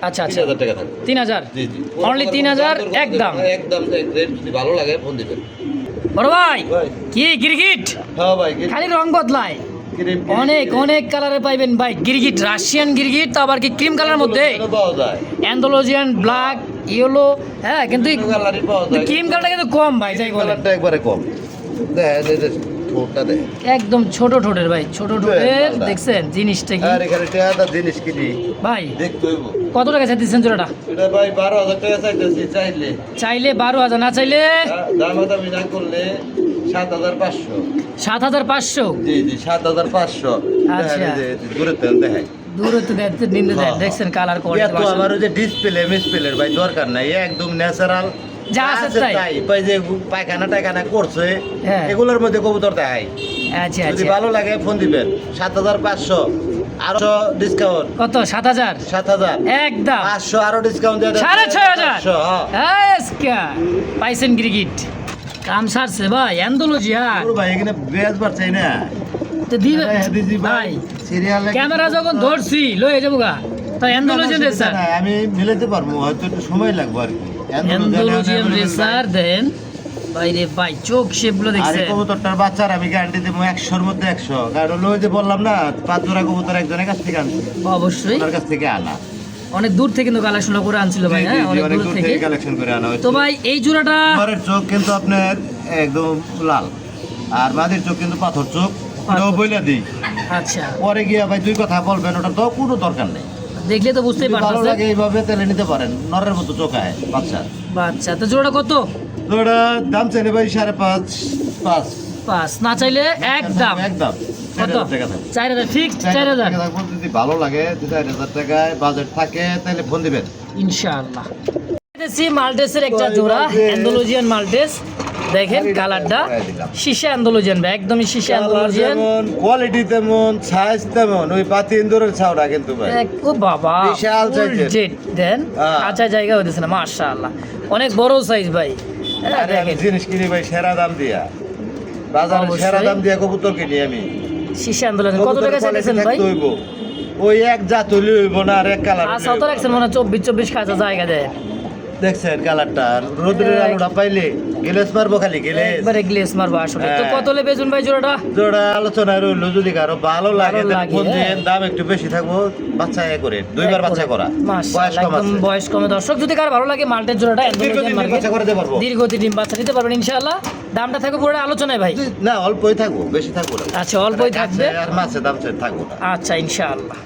আচ্ছা আচ্ছা 3000 টাকা থাকবে। 3000, জি জি, অনলি 3000 একদম। একদম রেট যদি ভালো লাগে ফোন দিবেন বড় ভাই ভাই। কি গিরগিট হ্যাঁ ভাই, খালি রং বদলায়, ক্রিম অনেক অনেক কালারে পাইবেন ভাই গিরগিট, রাশিয়ান গিরগিট, তো আবার কি ক্রিম কালারের মধ্যে পাওয়া যায়, অ্যান্ডোলজিয়ান, ব্ল্যাক, ইয়েলো, হ্যাঁ কিন্তু কালারই পাওয়া যায়, ক্রিম কালারটা কিন্তু কম ভাই, যাই বলেন কালারটা একবারে কম। দেখেন এই যে ঠোঁটটা দেখেন, একদম ছোট ঠোঁটের ভাই, ছোট ঠোঁটের দেখছেন জিনিসটা কি আর এখানে টেহাটা জিনিস কিনি ভাই? দেখতে হইব। কত টাকা চাইতেছেন জোড়াটা? এটা ভাই 12000 টাকা চাইতেছি, চাইলে চাইলে 12000, না চাইলে দামাদামি না করলে 7500। 7500। জি জি 7500। আচ্ছা। দেখেন এই যে দূরে তেল দেখাই, দূরে তো দেখতে নিন্দে দেন, হ্যাঁ, দেখছেন কালার এত কোয়ালিটি আমার ওই যে ডিসপ্লে মিসপ্লের ভাই দরকার নাই, একদম ন্যাচারাল যা আছে তাই। ভাই যে পায়খানা টায়খানা করছে হ্যাঁ। এগুলোর মধ্যে কবুতর দেখাই। আচ্ছা যদি আচ্ছা। ভালো লাগে ফোন দিবেন, 7500 আরো ডিসকাউন্ট, কত? 7000 7000 একদম। 500 আরো ডিসকাউন্ট দিয়ে দেন, 6500। 500, হ্যাঁ। আজকা পাইছেন গিরগিট, কাম সারছে ভাই অ্যান্ডোলজিয়ান ওর ভাই এখানে বেশ বার চাই না, তো দিবে হ্যাঁ, দিদি ভাই ভাই। সিরিয়ালে ক্যামেরা যখন ধরছি লয়ে যাবো গা, তো অ্যান্ডোলজিয়ান রেসার, আমি মিলাতে পারবো, হয়তো একটু সময় লাগবে আর কি। অ্যান্ডোলজিয়ান রেসার দেন ভাই রে ভাই, চোখ শেপগুলো আর এই দেখছেন? কবুতরটার বাচ্চার আমি গ্যারান্টি দেবো 100-র মধ্যে 100, কারণ হলো ওই যে বললাম না 5 জোড়া কবুতর একজনের কাছ থেকে আনছি, অবশ্যই ওনার কাছ থেকে আনা। অনেক দূর থেকে কিন্তু কালেকশন করে আনছিল ভাই, জি, জি, হ্যাঁ জি, অনেক অনেক দূর থেকে। কালেকশন করে আনা হয়েছে। তো ভাই এই জোড়াটা ঘরের চোখ কিন্তু আপনার একদম লাল, আর মাদির চোখ কিন্তু পাথর চোখ, ওটাও বইলা দিই। আচ্ছা পরে গিয়ে ভাই দুই কথা বলবেন, ওটা তো কোনো দরকার নেই। দেখলে তো বুঝতেই যদি ভালো পারতেছেন। লাগে এইভাবে তাহলে নিতে পারেন, নরের মতো চোখায় বাচ্চা। আচ্ছা, তো জোড়াটা কত? ওটা দাম চাইলে ভাই 5.5 5 5 না চাইলে একদম একদম কত? 4,000 টাকা থাকবে। 4000 ফিক্সড 4000 টাকা থাকবে। যদি ভালো লাগে 4,000 টাকায় বাজেট থাকে তাহলে ফোন দিবেন। ইনশাআল্লাহ। দেশি মাল্টেসের একটা জোড়া, অ্যান্ডালুজিয়ান মাল্টেস। দেখেন কালারটা শিশা অ্যান্ডালুজিয়ান ভাই, একদমই শিশা অ্যান্ডালুজিয়ান। যেমন কোয়ালিটি তেমন সাইজ তেমন, ওই পাতি ইন্দুরের ছাওড়া কিন্তু ভাই। ও বাবা, বিশাল ফুল size-এর। জেট দেন, হ্যাঁ। আচ্ছা জায়গা হইতেছে না, মাশাআল্লাহ অনেক বড় সাইজ ভাই। হ্যাঁ, আরে আমি দেখেন জিনিস কিনি ভাই সেরা দাম দিয়া, বাজারে অবশ্যই। সেরা দাম দিয়া কবুতর কিনি আমি। শিশা অ্যান্ডালুজিয়ান কত টাকা চাইছেন ভাই? ওই এক জাত হইলে হইব না, আর এক কালার আচ্ছা, তো রাখছেন মনে হয় 24 খাঁচা জায়গা দেয়, দেখছেন কালারটা, রোদ্রের আলোটা পাইলে গেলেস মারবো, খালি গেলেস। একবারে গ্লেস মারবো আসলে। তো হ্যাঁ। কত লে বেচুন ভাই জোড়াটা? জোড়া আলোচনায় রইলো, যদি কারো ভালো লাগে ভালো তাহলে লাগে, ফোন হ্যাঁ। দেন, দাম একটু বেশি থাকবো, বাচ্চা করে 2বার বাচ্চা করা, বয়স মাশাআল্লাহ, কম একদম আছে। বয়স কমে। দর্শক যদি কার ভালো লাগে মাল্টের জোড়াটা দীর্ঘদিন অ্যান্ডালুজিয়ান ডিম মার্কেট, বাচ্চা করে দিতে পারবো। দীর্ঘদিন ডিম বাচ্চা দিতে পারবেন ইনশাআল্লাহ। দামটা থাকবে পুরো আলোচনায় ভাই। না অল্পই থাকবো, বেশি থাকবো না। আচ্ছা, অল্পই থাকবে। আর মাছে দাম চাই থাকবো না। আচ্ছা ইনশাআল্লাহ।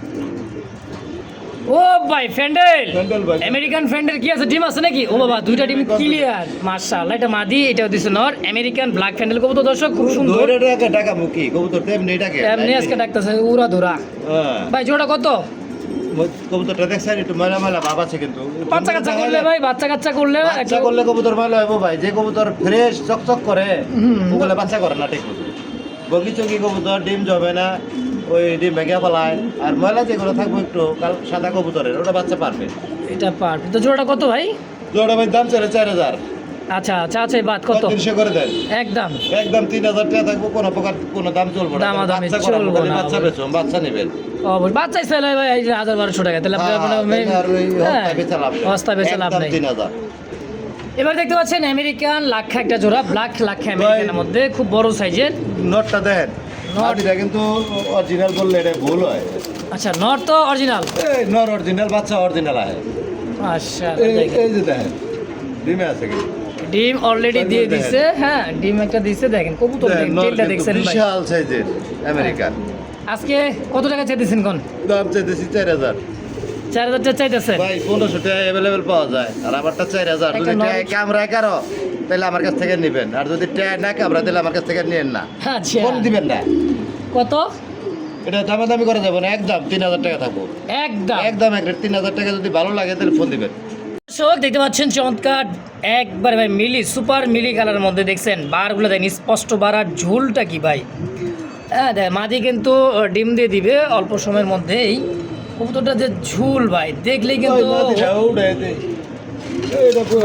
ও ভাই ফ্যান্ডেল, ফ্যান্ডেল ভাই। আমেরিকান ফ্যান্ডেল কি আছে, ডিম আছে নাকি? ও বাবা, দুইটা ডিম ক্লিয়ার, মাশাআল্লাহ। এটা মাদি, এটা দিছে নর। আমেরিকান ব্ল্যাক ফ্যান্ডেল কবুতর দর্শক, খুব সুন্দর। ধরে টাকা টাকা মুখি কবুতর তেমনি এটাকে এমনি আজকে ডাকতেছে উড়া ধরা। হ্যাঁ, ভাই জোড়া কত? কবুতরটা দেখছেন একটু ময়লা ময়লা ভাব আছে, কিন্তু বাচ্চা কাচ্চা করলে ভাই, বাচ্চা কাচ্চা করলে বাচ্চা একটু- করলে কবুতর ময়লা হইব ভাই। যে কবুতর ফ্রেশ চকচক করে ওগুলো বাচ্চা করে না ঠিক মতো। বগিচকি কবুতর ডিম জমে না, ওই ডিম ভেঙে ফেলায়। আর ময়লা যেগুলো থাকবে একটু সাদা কবুতরের, ওটা বাচ্চা পারবে। এটা পারফেক্ট। তো জোড়াটা কত ভাই? জোড়া ভাই দাম 4,000। আচ্ছা আচ্ছা আচ্ছা, বাদ কত? 300 করে দেন। একদম একদম 3,000 টাকা থাকবো, কোনো প্রকার কোনো দাম চলবে না। দামাদামি বাচ্চা করাবো, চলবে খালি না। বাচ্চা বেচো, বাচ্চা নেবেন। অবশ্যই। বাচ্চাই সেলাই ভাই এই যে 1200 টাকা, তাহলে আপনার হ্যাঁ, আর ওই হস্তা বেচা লাভ নেই। হস্তা বেচা লাভ একদম নেই। 3,000। এবার দেখতে পাচ্ছেন আমেরিকান লাক্ষা একটা জোড়া, ব্ল্যাক লাক্ষা আমেরিকানের মধ্যে, খুব বড় সাইজের। নটটা দেখেন, নট। মাদিটা কিন্তু অরিজিনাল বললে এটা ভুল হয়। আচ্ছা, নর তো অরিজিনাল। এই নর অরিজিনাল, বাচ্চা অরিজিনাল আছে। মাশাআল্লাহ, দেখেন এই যে দেখেন ডিমে আছে কি ডিম অলরেডি দিয়ে দিছে। হ্যাঁ, ডিম একটা দিছে, দেখেন কবুতর দেখেন, নর টেলটা কিন্তু দেখছেন ভাই। বিশাল সাইজের আমেরিকান। আজকে কত টাকা চাইতেছেন কোন? দাম চাইতেছি 4,000। 4000 টাকা চাইতেছেন। ভাই 1500 টাকা অ্যাভেলেবেল পাওয়া যায়, আর আমারটা 4,000। একটা যদি নর- টাকা ক্যামেরায় কারো তাহলে আমার কাছ থেকে নেবেন, আর যদি টাকা না ক্যামেরা দিলে আমার কাছ থেকে নিয়েন না, আচ্ছা, ফোন দিবেন না। কত? এটা দামাদামি করা যাবে না, একদম 3,000 টাকা থাকবো। একদম একদম এক রেট 3,000 টাকা। যদি ভালো লাগে তাহলে ফোন দিবেন। দর্শক দেখতে পাচ্ছেন চমৎকার একবারে ভাই মিলি, সুপার মিলি কালারের মধ্যে দেখছেন বারগুলো দেখেন স্পষ্ট বার, আর ঝুলটা কি ভাই। হ্যাঁ দেখ, মাদি কিন্তু ডিম দিয়ে দিবে অল্প সময়ের মধ্যেই। কবুতরটা যে ঝুল ভাই, দেখলেই কিন্তু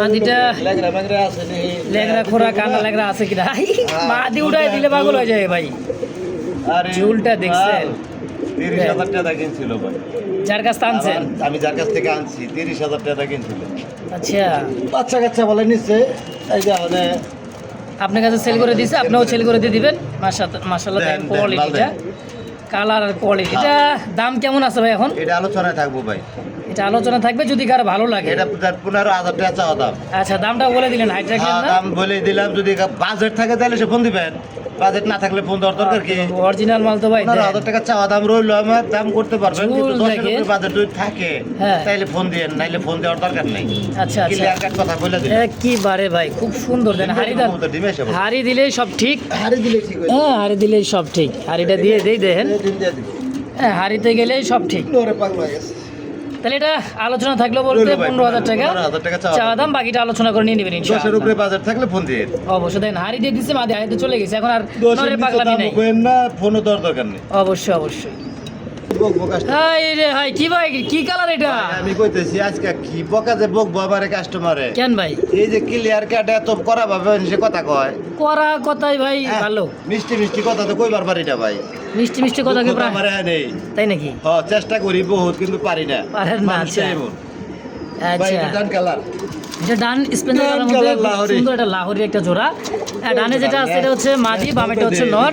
মাদিটা লেগরা খোরা কানা লেগরা আছে কিনা, মাদি উঠাই দিলে পাগল হয়ে যায় ভাই। ঝুলটা দেখছেন? 30,000 টাকা কিনছিল ভাই। যার কাছ থেকে আনছেন? আমি যার কাছ থেকে আনছি 30,000 টাকা কিনছিল। আচ্ছা, বাচ্চা কাচ্চা বলে নিচ্ছে, এই যে মানে আপনার কাছে সেল করে দিছে, আপনিও সেল করে দিয়ে দিবেন। মাশাআল্লাহ, দেন, দেখেন দেন, কোয়ালিটিটা, মাল কালার আর কোয়ালিটি। এটা দাম কেমন আছে ভাই এখন? এটা আলোচনায় থাকবো ভাই। এটা আলোচনা থাকবে, যদি কারো ভালো লাগে। এটা 15,000 টাকা চাওয়া দাম। আচ্ছা, দামটা বলে দিলেন, হাইট রাখলেন না? দাম বলে দিলাম, যদি বাজেট থাকে তাহলে সে ফোন দিবেন, বাজেট না থাকলে ফোন দেওয়ার দরকার কি? অরিজিনাল মাল তো ভাই। 15,000 টাকা চাওয়া দাম রইলো, আমার দাম করতে পারবেন, ঝুল কিন্তু 10 দেখে। টাকা বাজেট যদি থাকে হ্যাঁ। তাইলে ফোন দিয়েন, নাইলে ফোন দেওয়ার দরকার নেই। আচ্ছা আচ্ছা, ক্লিয়ার কাট কথা বলে দিন। একেবারে ভাই খুব সুন্দর দেন। হাড়ি দেন, ডিমে এসে বলো। হাড়ি দিলেই সব ঠিক। হাড়ি দিলে ঠিক হয়ে হ্যাঁ, হাড়ি দিলেই সব ঠিক। হাড়িটা দিয়ে দেই দেখেন। যাবে। ডিম দিয়ে দিব। হ্যাঁ, হাড়িতে গেলেই সব ঠিক। নোরে পাগল হয়ে গেছে। তাহলে এটা আলোচনা থাকলো বলতে রইলো ভাই, 15,000 টাকা 15,000 টাকা চাওয়া চাওয়া দাম, বাকিটা আলোচনা করে নিয়ে নেবেন 10 এর ইনশাআল্লাহ। উপরে বাজেট থাকলে ফোন দিয়ে। অবশ্যই দেখেন, হাড়ি দিয়ে দিচ্ছে, মাদি হাড়িতে চলে গেছে, এখন আর 10 নরে এর নিচে পাগলামি দাম নাই। হবেন না, ফোনও দেওয়ার দরকার নেই। অবশ্যই অবশ্যই। বকবো কাস্টমার। হাই রে হাই, কি ভাই, কি কালার এটা? আমি কইতেছি আজকে কি বকা যে বকবো আমারে কাস্টমারে। কেন ভাই? এই যে ক্লিয়ার কাট এত করা ভাবে সে কথা কয়। করা কথাই ভাই ভালো, মিষ্টি মিষ্টি কথা তো কইবার পারি না ভাই। মিষ্টি মিষ্টি কথা কি প্রায় আমারে নেই। তাই নাকি? চেষ্টা করি বহুত, কিন্তু পারি না। পারেন না, মানুষটা আচ্ছা। এমন। ভাই আচ্ছা, এটা ডান কালার। এটা ডান স্পেন্সার ডান মধ্যে কালার খুব লাহোরি। সুন্দর একটা লাহোরি একটা জোড়া। আর ডানে যেটা আছে এটা হচ্ছে মাদি, বামেটা হচ্ছে নর।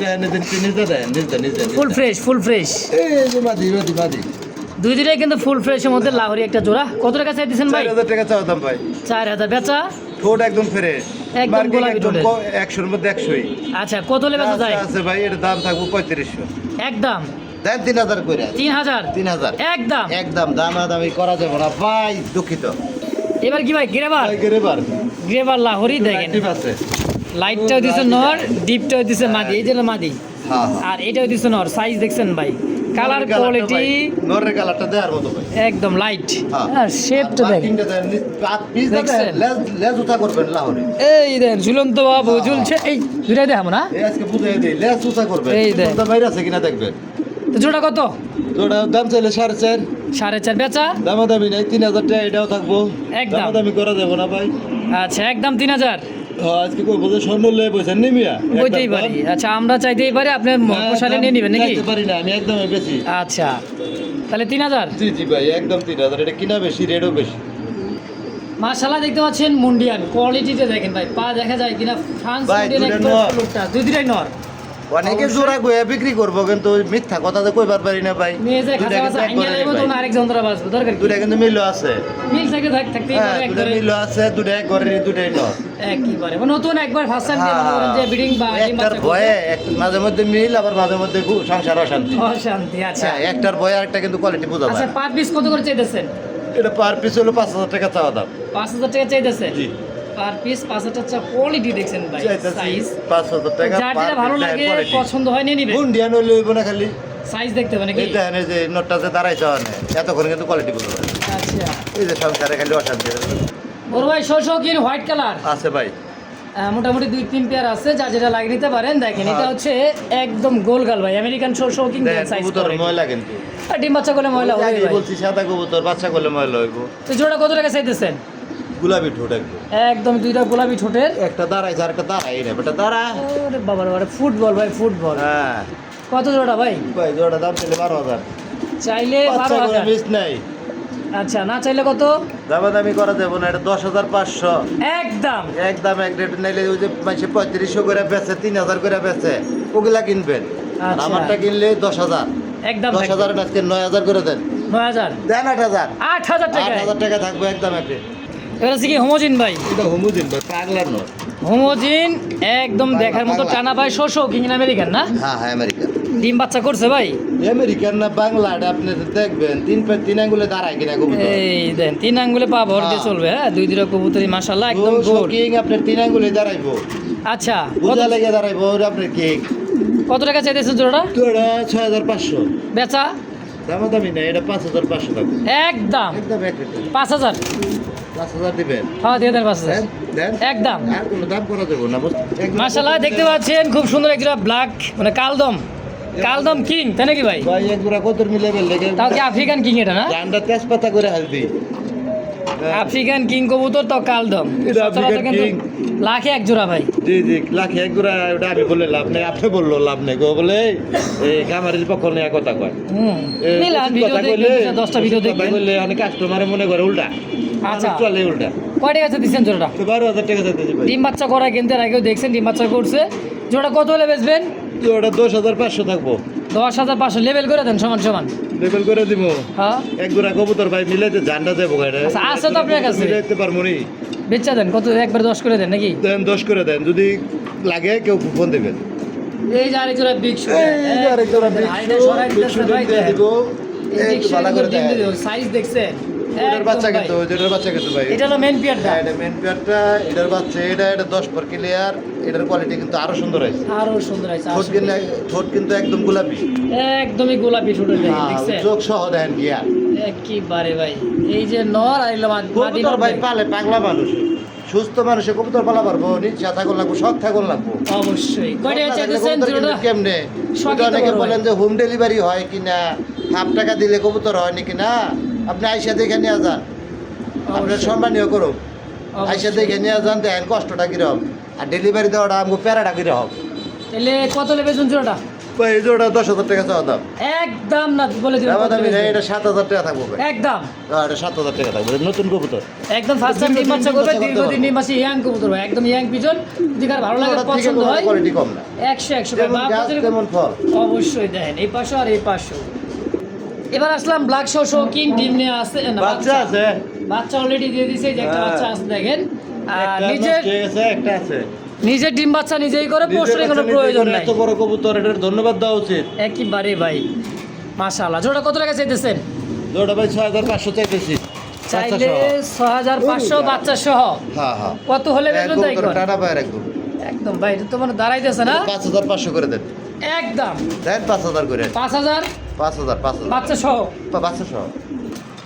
ফুল ফ্রেশ, ফুল ফ্রেশ, এই যে মাদি মাদি মাদি। দুইটাই কিন্তু ফুল ফ্রেশের মধ্যে লাহোরি একটা জোড়া। কত টাকা চাই দিচ্ছেন ভাই? 4,000 টাকা চাওয়া দাম ভাই। 4000 বেচা। ঠোঁট একদম ফ্রেশ, একদম গোলাপি ঠোঁটের। 100 এর মধ্যে 100ই আচ্ছা, কত হলে বেচা যায়? আছে ভাই। এর দাম থাকবো 3500। একদম দেন 3000 করে 3000 3000 একদম একদম দামাদামি করা যাবে না ভাই, দুঃখিত। এবার কি ভাই গ্রেভার এবার গ্রেভার লাহোরি দেখেন, ঠিক আছে। লাইটটাও দিছে নর, ডিপটাও দিছে মাদি, এই যে মাদি, হ্যাঁ আর এটাও দিছে নর। সাইজ দেখছেন ভাই, কালার কোয়ালিটি নরের কালারটা দেওয়ার মতো ভাই। একদম লাইট, হ্যাঁ। হ্যাঁ শেপটা দেখেন, বাকিংটা দেন, পিস দেখছেন? দেন, লেজ উঠা করবেন লাহোরে। এই দেন ঝুলন্ত বাবু ঝুলছে, এই দুটাই দেখাবো না। এই আজকে বুঝাই দেই, লেজ উঠা করবেন। এই দেন। কোনটা বাইরে আছে কিনা দেখবেন। তো জোড়া কত? ওটা দাম চাইলে 4.5, 4.5 বেচা, দামাদামি নাই, 3000 টাকা এটাও থাকবো, একদম। দামাদামি করা যাবে না ভাই। আচ্ছা একদম 3000 আজকে কই বলে স্বর্ণ লয়ে বসেন নি মিয়া, বইতেই পারি। আচ্ছা আমরা চাইতেই পারি, আপনি পোষালে নিয়ে নেবেন নাকি? চাইতে পারি না আমি, একদমই বেশি। আচ্ছা তাহলে 3000। জি জি ভাই, একদম 3000, এটা কিনা বেশি, রেটও বেশি। মাশাআল্লাহ দেখতে পাচ্ছেন মুন্ডিয়ান কোয়ালিটিটা দেখেন ভাই, পা দেখা যায় কিনা, ফ্রান্স ভাই, মুন্ডিয়ান দুইটা একদম নর। লুকটা, দুইটাই নর। অনেকে জোড়া গয়া বিক্রি করবো, কিন্তু মিথ্যা কথা তো কইবার পারি না ভাই। নিয়ে যায় দুইটা খাঁচা কিন্তু খাঁচা একবারে আইনা নেবো, ভাই। তখন আরেকজন ধরা বাঁচবে, দরকার কি? দুইটা কিন্তু মিল আছে। মিল থেকে থাকতেই হ্যাঁ, পারে দুইটা একবারে, মিল আছে, দুইটা একবারে, দুইটাই নর। একবারে মানে নতুন একবার ফার্স্ট টাইম যে বিডিং বা ডিম একটার বাচ্চা ভয়ে মাঝে মধ্যে মিল, আবার মাঝে মধ্যে সংসার অশান্তি। অশান্তি। আচ্ছা হ্যাঁ, একটার ভয়ে আরেকটা কিন্তু কোয়ালিটি বোঝা আচ্ছা যায়। পার পিস কত করে চাইতেছেন? এটা পার পিস হলো 5000 টাকা চাওয়া দাম। 5000 টাকা চাইতেছেন জি। পার পিস 5000 টাকা। কোয়ালিটি দেখছেন ভাই, সাইজ 5000 টাকা যার per যেটা ভালো piece লাগে quality। পছন্দ হয় নিয়ে নিবে। ইন্ডিয়ান হইলে হইব না খালি। সাইজ দেখতে হবে নাকি? এই দেখেন, এই যে নোটটা যে দাঁড়াইছে অনেক, এতক্ষণ কিন্তু কোয়ালিটি বোঝা যায়। আচ্ছা এই যে সংসারে খালি অশান্তি বড় ভাই শো কি হোয়াইট কালার আছে ভাই। মোটামুটি 2-3 পেয়ার আছে, যা যেটা লাগিয়ে নিতে পারেন। দেখেন এটা হ্যাঁ। হচ্ছে একদম গোলগাল ভাই, আমেরিকান শো কিং দেখেন সাইজ কবুতর করে। ময়লা কিন্তু। আর ডিম বাচ্চা করলে ময়লা হবে আগেই ভাই। বলছি, সাদা কবুতর বাচ্চা করলে ময়লা হইব। তো জোড়া কত টাকা চাইতেছেন? গোলাপি ঠোঁট একদম। একদম দুইটা গোলাপি ঠোঁটের। একটা দাঁড়াইছে, আর একটা দাঁড়াই না, বেটা দাঁড়া। ওরে বাবা রে, ফুটবল ভাই ফুটবল। হ্যাঁ কত জোড়া ভাই? ভাই, জোড়া দাম চাইলে 12000। চাইলে বাচ্চা করে 12000। মিস নাই, আচ্ছা না চাইলে কত? দামাদামি করা যাবে না, এটা 10500 একদম। একদম। এক রেট নাইলে ওই যে মাসে 3500 করে বেচে, 3000 করে বেচে, ওগুলা কিনবেন। আর আচ্ছা। আমারটা কিনলে 10000। একদম 10000 আজকে 9000 করে দেন। 9000 দেন 8000। 8000 টাকা। 8000 টাকা থাকবে একদম এক রেট। এবার আছে কি হোমোজিন ভাই? এটা হুমুদিন ভাই, পাগলার নয়। হোমোজিন একদম দেখার মতো বাংলা। টানা ভাই, শো কিং আমেরিকান না? হ্যাঁ হ্যাঁ, আমেরিকা। ডিম বাচ্চা করছে ভাই? আমেরিকান না বাংলা, এটা আপনি দেখবেন তিন আঙ্গুলে দাঁড়ায় কিনা কবুতর। এই দেন 3 আঙ্গুলে পা ভর দিয়ে হ্যাঁ। চলবে। হ্যাঁ দুই দুইটা কবুতরি মাশাআল্লাহ একদম গোল। কিং আপনার 3 আঙ্গুলে দাঁড়াইবো, আচ্ছা বুঝা লেগে দাঁড়াইবো, ওর আপনার কিং। কত টাকা চাইতেছেন জোড়াটা? তো এটা 6500। বেচা দামাদামি না, এটা 5500 থাকবে একদম একদম এক রেট। 5000। 5000 দিবেন। হ্যাঁ দিয়ে দেন 5000 দেন দেন একদম। আর কোনো দাম করা যাবে না, বুঝ মাশাআল্লাহ দেখতে পাচ্ছেন খুব সুন্দর একটা ব্ল্যাক মানে কালদম, কালদম কিং তাই নাকি ভাই? ভাই এক গুড়া কত মিলে লেগে তাও কি আফ্রিকান কিং এটা না? জানটা তেজপাতা করে হালদি। আফ্রিকান কিং কবুতর তো কালদম এটা সচরাচর আফ্রিকান কিন্তু king। লাখে এক জোড়া ভাই। জি জি, লাখে এক গুড়া, ওটা আমি বললে লাভ নেই, আপনি বললো লাভ নেই গো, বলে এই কামারের পক্ষ নিয়ে কথা কয়। মিলান ভিডিও দেখবেন, 10টা ভিডিও দেখবেন। বললে অনেক কাস্টমারে মনে করে উল্টা। আচ্ছা। মানুষ চলে উল্টা। কয় টাকা দিচ্ছেন জোড়াটা? তো 12000 টাকা চাইতেছি ভাই। ডিম বাচ্চা করা কিনতে আগেও দেখছেন ডিম বাচ্চা করছে। জোড়া কত হলে বেচবেন? তো ওটা 10500 থাকবো। 10,500 লেভেল করে দেন সমান সমান। লেবেল করে দিব। হ্যাঁ এক গুড়া কবুতর ভাই মিলাইতে জানটা দেবো গাড়ি। আচ্ছা, আছে তো আপনার কাছে? মিলাইতে পারবো নি। বেচা দেন কত? একবার 10 করে দেন নাকি? দেন 10 করে দেন, যদি লাগে কেউ ফোন দেবেন। এই যে আরেক জোড়া বিগ শো। এই যে আরেক জোড়া big হাইটা show, সরাই big দিতেছে show ভাই, দিয়ে দেখেন। দিব। এই এই big একটু show ভালো গুলো করে ডিম দেন। দিয়ে দেবো, সাইজ দেখছেন? এটার একদম বাচ্চা ভাই। কিন্তু, এটার বাচ্চা কিন্তু ভাই। এটা হলো মেন পিয়ারটা। হ্যাঁ, এটা মেন পেয়ারটা, এটার বাচ্চা, এটা 10 পর ক্লিয়ার। এটার কোয়ালিটি কিন্তু আরো সুন্দর হয়েছে। আরো সুন্দর আছে ঠোঁট কিন্তু একদম গোলাপি। একদমই গোলাপি ঠোঁটের দেখেন, দেখছেন? চোখ সহ দেন গিয়ার। একেবারে ভাই এই যে নর আর এলো মাদি কবুতর ভাই পালে পাগলা মানুষ, সুস্থ মানুষে কবুতর পালা পারবো, নিচা থাকুন লাগবো, শখ থাকুন লাগবো। অবশ্যই। কয়টা চাইতেছেন কবুতর জোড়াটা? কিন্তু কেমনে? শখই তো অনেকে বড় বলেন যে হোম ডেলিভারি হয় কিনা, হাফ টাকা দিলে কবুতর হয় নাকি না। আপনি আইসা দেখে নিয়ে যান, আপনার অবশ্যই। সম্মানীয় করুক। অবশ্যই। আইসা দেখে নিয়ে যান, দেখেন কষ্টটা কিরকম, আর ডেলিভারি দেওয়াটা আমাকে প্যারাটা কিরকম। তাহলে কত নেবে জোড়াটা? ভাই এই জোড়া 10000 টাকা চাওয়া দাম। একদম না বলে দিবেন কত দামি নেবে? এটা 7000 টাকা থাকবো ভাই। একদম এটা 7000 টাকা থাকবে, নতুন কবুতর। একদম ফার্স্ট টাইম ডিম বাচ্চা করবে, দীর্ঘদিন ডিম বাচ্চা ইয়াং কবুতর ভাই, একদম ইয়াং পিজন। যদি কার ভালো লাগে পছন্দ হয় কোয়ালিটি কম না, 100 ভাই। যেমন বাপ গাছ বাজারে তেমন ফল। অবশ্যই দেখেন এই পাশে আর এই পাশে। এবার আসলাম ব্ল্যাক শো কিং ডিম নিয়ে আসছে না, বাচ্চা আছে, বাচ্চা অলরেডি দিয়ে দিছে, এই যে একটা হ্যাঁ। বাচ্চা আছে দেখেন। আর একটা নিজের নষ্ট হয়ে গেছে, একটা আছে। নিজের ডিম বাচ্চা নিজেই করে, নিজের পোষণের কোনো বাচ্চা নিজেই প্রয়োজন করে, নাই। এত বড় কবুতর, এটার ধন্যবাদ দেওয়া উচিত। একেবারে ভাই মাশাআল্লাহ। জোড়া কত টাকা চাইতেছেন? জোড়া ভাই 6500 চাইতেছি। চাইলে 6500 বাচ্চা সহ। হ্যাঁ হ্যাঁ। কত হলে বেচবেন তাই একদম কোন? টানা পায়ের একদম। একদম ভাই, এটা তো মানে দাঁড়াইতেছে না। 5500 করে দেন। একদম দেন 5000 করে। 5000 5000 বাচ্চা সহ। বাচ্চা সহ।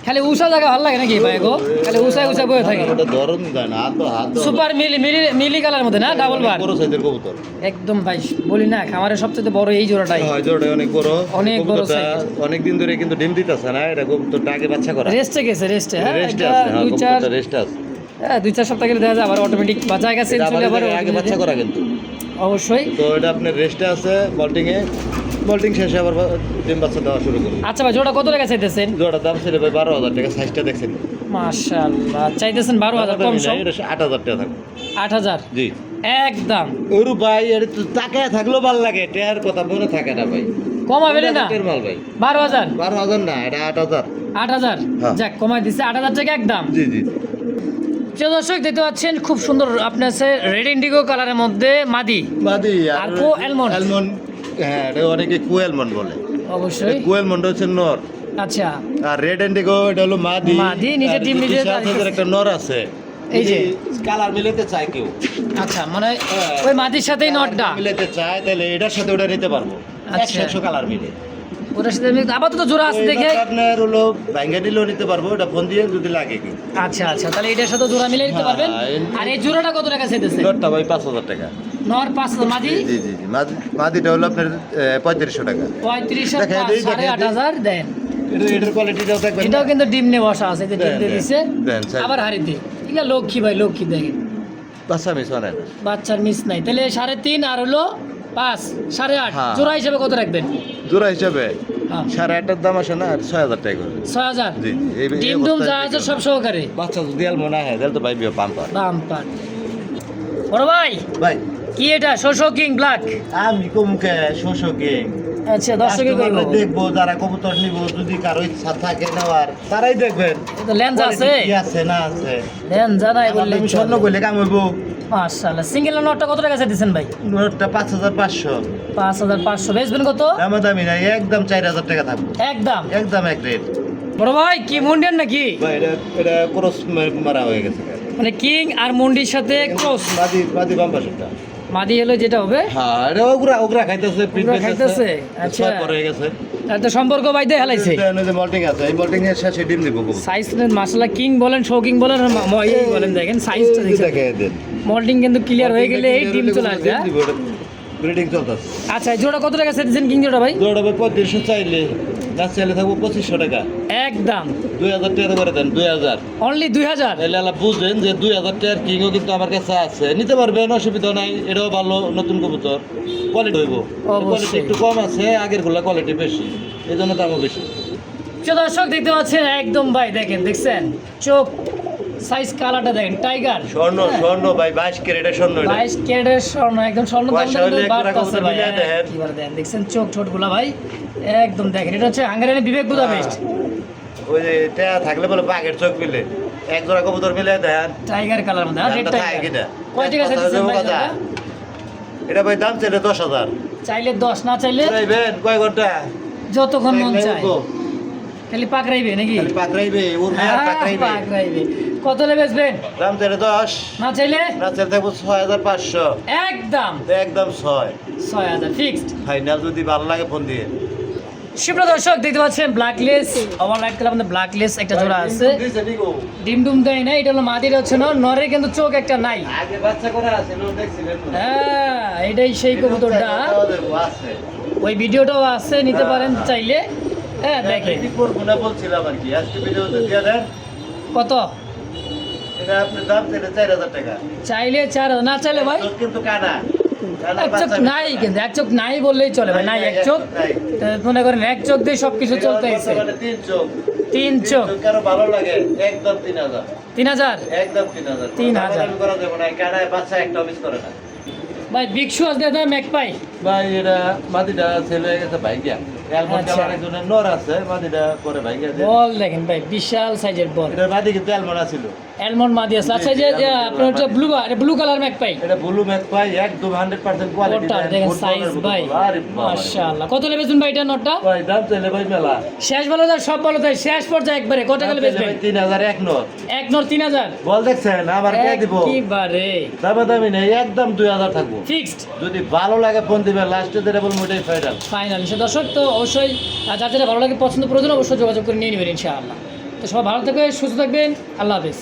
খালি উষা জায়গা ভালো লাগে নাকি ভাই গো? খালি উষায় উষায় বয়ে থাকে। ওটা ধরন দেয় না, হাত সুপার মিলি মিলি মিলি কালার মধ্যে না, ডাবল বার। বড় সাইজের কবুতর। একদম ভাই বলি না, খামারের সবচেয়ে বড় এই জোড়াটাই। হ্যাঁ, জোড়া অনেক বড়। অনেক বড় কবুতরটা size। অনেক দিন ধরে কিন্তু ডিম দিতেছে না, এটা কবুতরটা আগে বাচ্চা করা। রেস্টে গেছে, রেস্টে। হ্যাঁ, রেস্টে এটা আছে, হ্যাঁ, দুই চার কবুতরটা রেস্টে আছে। হ্যাঁ 2-4 সপ্তাহ গেলে দেখা যায় আবার অটোমেটিক বা জায়গা চেঞ্জ এটা হলে আবার আমাদের আগে বাচ্চা করা কিন্তু। অবশ্যই। তো এটা আপনার রেস্টে আছে বল্টিং শেষে আবার ডিম বাচ্চা দেওয়া শুরু করবে। আচ্ছা ভাই, জোড়া কত টাকা চাইতেছেন? জোড়া দাম ছিল ভাই 12000 টাকা, সাইজটা দেখছেন? মাশাআল্লাহ, চাইতেছেন 12000, কম সম 8000 টাকা থাকবে। 8000 জি একদম। ওরু ভাই, এটা তো তাকায় থাকলেও ভালো লাগে, টেয়ার কথা মনে থাকে না ভাই। কমাবে না? টের মাল ভাই। 12000 12000 না, এটা 8000। 8000 হ্যাঁ। যাক, কমাই দিচ্ছে 8000 টাকা একদম। জি জি। প্রিয় দর্শক দেখতে পাচ্ছেন খুব সুন্দর আপনার আছে রেড ইন্ডিগো কালারের মধ্যে মাদি মাদি আর কো অ্যালমন্ড। অ্যালমন্ড, হ্যাঁ, এটা অনেকে কো অ্যালমন্ড বলে। অবশ্যই। কো অ্যালমন্ড হচ্ছে নর, আচ্ছা আর রেড ইন্ডিগো এটা হলো মাদি। মাদি, নিজে আর ডিম নিজে বিশাল সাইজের একটা নর আছে। এই যে কালার মিলাতে চায় কেউ, আচ্ছা, মানে হ্যাঁ। ওই মাদির সাথেই নটটা মিলাতে চায়, তাহলে এটার সাথে ওটা নিতে পারবো। আচ্ছা। 100 কালার মিলে। ওটার সাথে আপাতত জোড়া আছে ওই দেখে। নটটা আপনার হলো ভাঙ্গা দিলেও নিতে পারবো, এটা ফোন দিয়ে যদি লাগে কি। আচ্ছা আচ্ছা, তাহলে এটার সাথে জোড়া মিলে নিতে পারবেন। হ্যাঁ, আর এই জোড়াটা কত টাকা চাইতেছে? নটটা ভাই 5000 টাকা। নর 5000, মাদি জি জি জি। মাদিটা হলো আপনার 3500 টাকা। 35 আর দেখাই দিই, দেখাই দিই। 8500 দেন। এটার কোয়ালিটিটাও দেখবেন। এটাও কিন্তু ডিম নিয়ে বসা আছে, যে ডিম দেন, দিয়ে দেন, দিছে দেন, স্যার। আবার হাড়িতে। ঠিক আছে, লক্ষ্মী ভাই, লক্ষ্মী দেখেন, বাচ্চা মিস হয় না। বাচ্চার মিস নাই। তাহলে 3.5 আর হলো 5, 8.5 হ্যাঁ। জোড়া হিসেবে কত রাখবেন? জোড়া হিসাবে হ্যাঁ 8.5 দাম আসে না, আর 6000 টাকা করে। 6000। জি, এই ডিম ডুম যা আছে সব সহকারে। বাচ্চা যদি মনে হয় তাহলে তো ভাই পাম্পার। বাম্পার। বড় ভাই, ভাই কি এটা? শোষো কিং ব্ল্যাক। আমি কমুকে শোষকে আচ্ছা, দর্শকে কইবো। দেখবো, যারা কবুতর নিব, যদি কারো ইচ্ছা থাকে নেওয়ার, তারাই দেখবেন এটা লেন্স আছে, কি আছে না আছে। দেন জানাই বললে আমি স্বর্ণ কইলে কাম হইব। মাশাআল্লাহ। সিঙ্গেল নটটা কত টাকা চাইতেছেন ভাই? নোটটা 5500। 5500 বেচবেন কত? দামি নাই, একদম 4000 টাকা থাকবো। একদম একদম এক রেট। বড় ভাই, কি মুন্ডিয়ান নাকি? ভাই এটা ক্রস মারা হয়ে গেছে। মানে কিং আর মুন্ডির সাথে ক্রস। মাদি বাম্পাসটা। মাদি হলো যেটা হবে। হ্যাঁ, এটা ওগরা খাইতেছে, ওগরা খাইতেছে, আচ্ছা। ছয় পরে গেছে। তার তো সম্পর্ক বাইদে হেলাইছে। যে মল্টিং আছে, এই মল্টিং এর শেষে ডিম দিব। সাইজ মাশাআল্লাহ, কিং বলেন, শো কিং বলেন, আর এই বলেন, দেখেন সাইজটা দেখেন। দেখে দেন। মোল্ডিং কিন্তু ক্লিয়ার হয়ে গেলে এই ডিম চলে আসবে। হ্যাঁ? ব্রিডিং চলতেছে। আচ্ছা, এই জোড়া কত টাকা চাইতেছেন কিং জোড়া ভাই? জোড়া ভাই 3500 চাইলে, না চাইলে থাকবো 2500 টাকা। একদম 2000 টাকা করে দেন, 2000। অনলি 2000। তাহলে আলা বুঝেন যে 2000 টাকার কিংও কিন্তু আমার কাছে আছে, নিতে পারবেন, অসুবিধা নাই। এটাও ভালো, নতুন কবুতর, কোয়ালিটি হইব। কোয়ালিটি অবশ্যই। একটু কম আছে, আগের গুলা কোয়ালিটি বেশি, এই জন্য দামও বেশি। প্রিয় দর্শক দেখতে পাচ্ছেন, একদম ভাই দেখেন, দেখছেন চোখ সাইজ কালারটা দেখেন, টাইগার স্বর্ণ ভাই, 22 ক্যারেটের স্বর্ণ এটা। 22 ক্যারেটের স্বর্ণ, একদম স্বর্ণ দাম পয়সা হলে এক লাখ বাড়তেছে ভাই। মিলিয়ে দেন। এবার দেখেন, দেখছেন চোখ ঠোঁট গুলা ভাই, একদম দেখেন, এটা হচ্ছে হাঙ্গারিয়ান বিবেক বুদা বেস্ট। ওই যে এটা থাকলে বলে বাঘের চোখ মিলে, এক জোড়া কবুতর মিলে দেন। টাইগার কালার মধ্যে, আর রেড দামটা থাকে টাইগার। কিনা? কয় টাকা চাইতেছেন ভাই জোড়া? এটা ভাই দাম চাইলে 10,000। চাইলে 10, না চাইলে চাইবেন কয় ঘন্টা? যতক্ষণ মন চায়। খালি পাকড়াইবে নাকি? খালি পাকড়াইবে, ওর মেয়ার পাকড়াইবে। পাকড়াইবে। কত লে বেচবেন? দাম চাইলে 10, না চাইলে না চাইলে থাকবো 6500। একদম একদম 6 6000 ফিক্সড। ফাইনাল। যদি ভালো লাগে ফোন দিয়ে। সুপ্রিয় দর্শক দেখতে পাচ্ছেন ব্ল্যাকলেস, আমার লাইট কালার মধ্যে ব্ল্যাকলেস একটা জোড়া আছে। ডিম ডুম দেয় না, এটা হলো মাদিটা হচ্ছে না, নরে কিন্তু চোখ একটা নাই। আগে বাচ্চা করা আছে, লোক দেখছিলেন না? হ্যাঁ, এটাই সেই কবুতরটা। আছে। ওই ভিডিওটাও আছে, নিতে পারেন চাইলে। হ্যাঁ দেখেন কি করবো না বলছিলাম আর কি, আজকে ভিডিওতে দিয়ে দেন। কত এটা আপনার দাম চাইলে 4000 টাকা। চাইলে 4000, না চাইলে ভাই চোখ কিন্তু কানা। এক চোখ নাই, কিন্তু এক চোখ নাই বললেই চলে ভাই, নাই এক চোখ। তো মনে করেন এক চোখ দিয়ে সবকিছু চলতে আছে। 3 চোখ। 3 চোখ কারো ভালো লাগে, একদম 3000। 3000 একদম 3000। 3000 করা যাবে না, কানায় বাচ্চা একটা মিস করে না। ভাই। বিগ শু আছে দাদা, ম্যাক পাই। ভাই এটা মাটিটা ছেলে হয়ে গেছে ভাই গিয়া। অ্যালমন্ড আচ্ছা। কালার একজনের নর আছে মাদিটা করে ভাই গেছে বল দেখেন ভাই বিশাল সাইজের বল, এটার মাদি কিন্তু অ্যালমন্ড আছিল অ্যালমন্ড মাদি আছে। আচ্ছা এই যে যে আপনার হচ্ছে ব্লু কালার ম্যাক পাই, এটা ব্লু ম্যাক পাই একদম 100% কোয়ালিটি ওটা দেখেন সাইজ ভাই মাশাআল্লাহ। কত নেবেন ভাই এটা নটটা? ভাই দাম চলে ভাই মেলা শেষ ভালো যায় সব ভালো যায় শেষ পর্যায়ে একবারে কত টাকা বেচবেন? 3000 এক নর এক নর 3000 বল দেখছেন আমার কে দিব একেবারে দামে দামি নেই একদম 2000 থাকবো ফিক্সড যদি ভালো লাগে ফোন দিবেন লাস্টে যেটা বলবো ওটাই ফাইনাল ফাইনাল। সে দর্শক তো অবশ্যই যার যেটা ভালো লাগে পছন্দ প্রয়োজন অবশ্যই যোগাযোগ করে নিয়ে নেবেন ইনশাআল্লাহ। তো সবাই ভালো থাকবেন সুস্থ থাকবেন, আল্লাহ হাফেজ।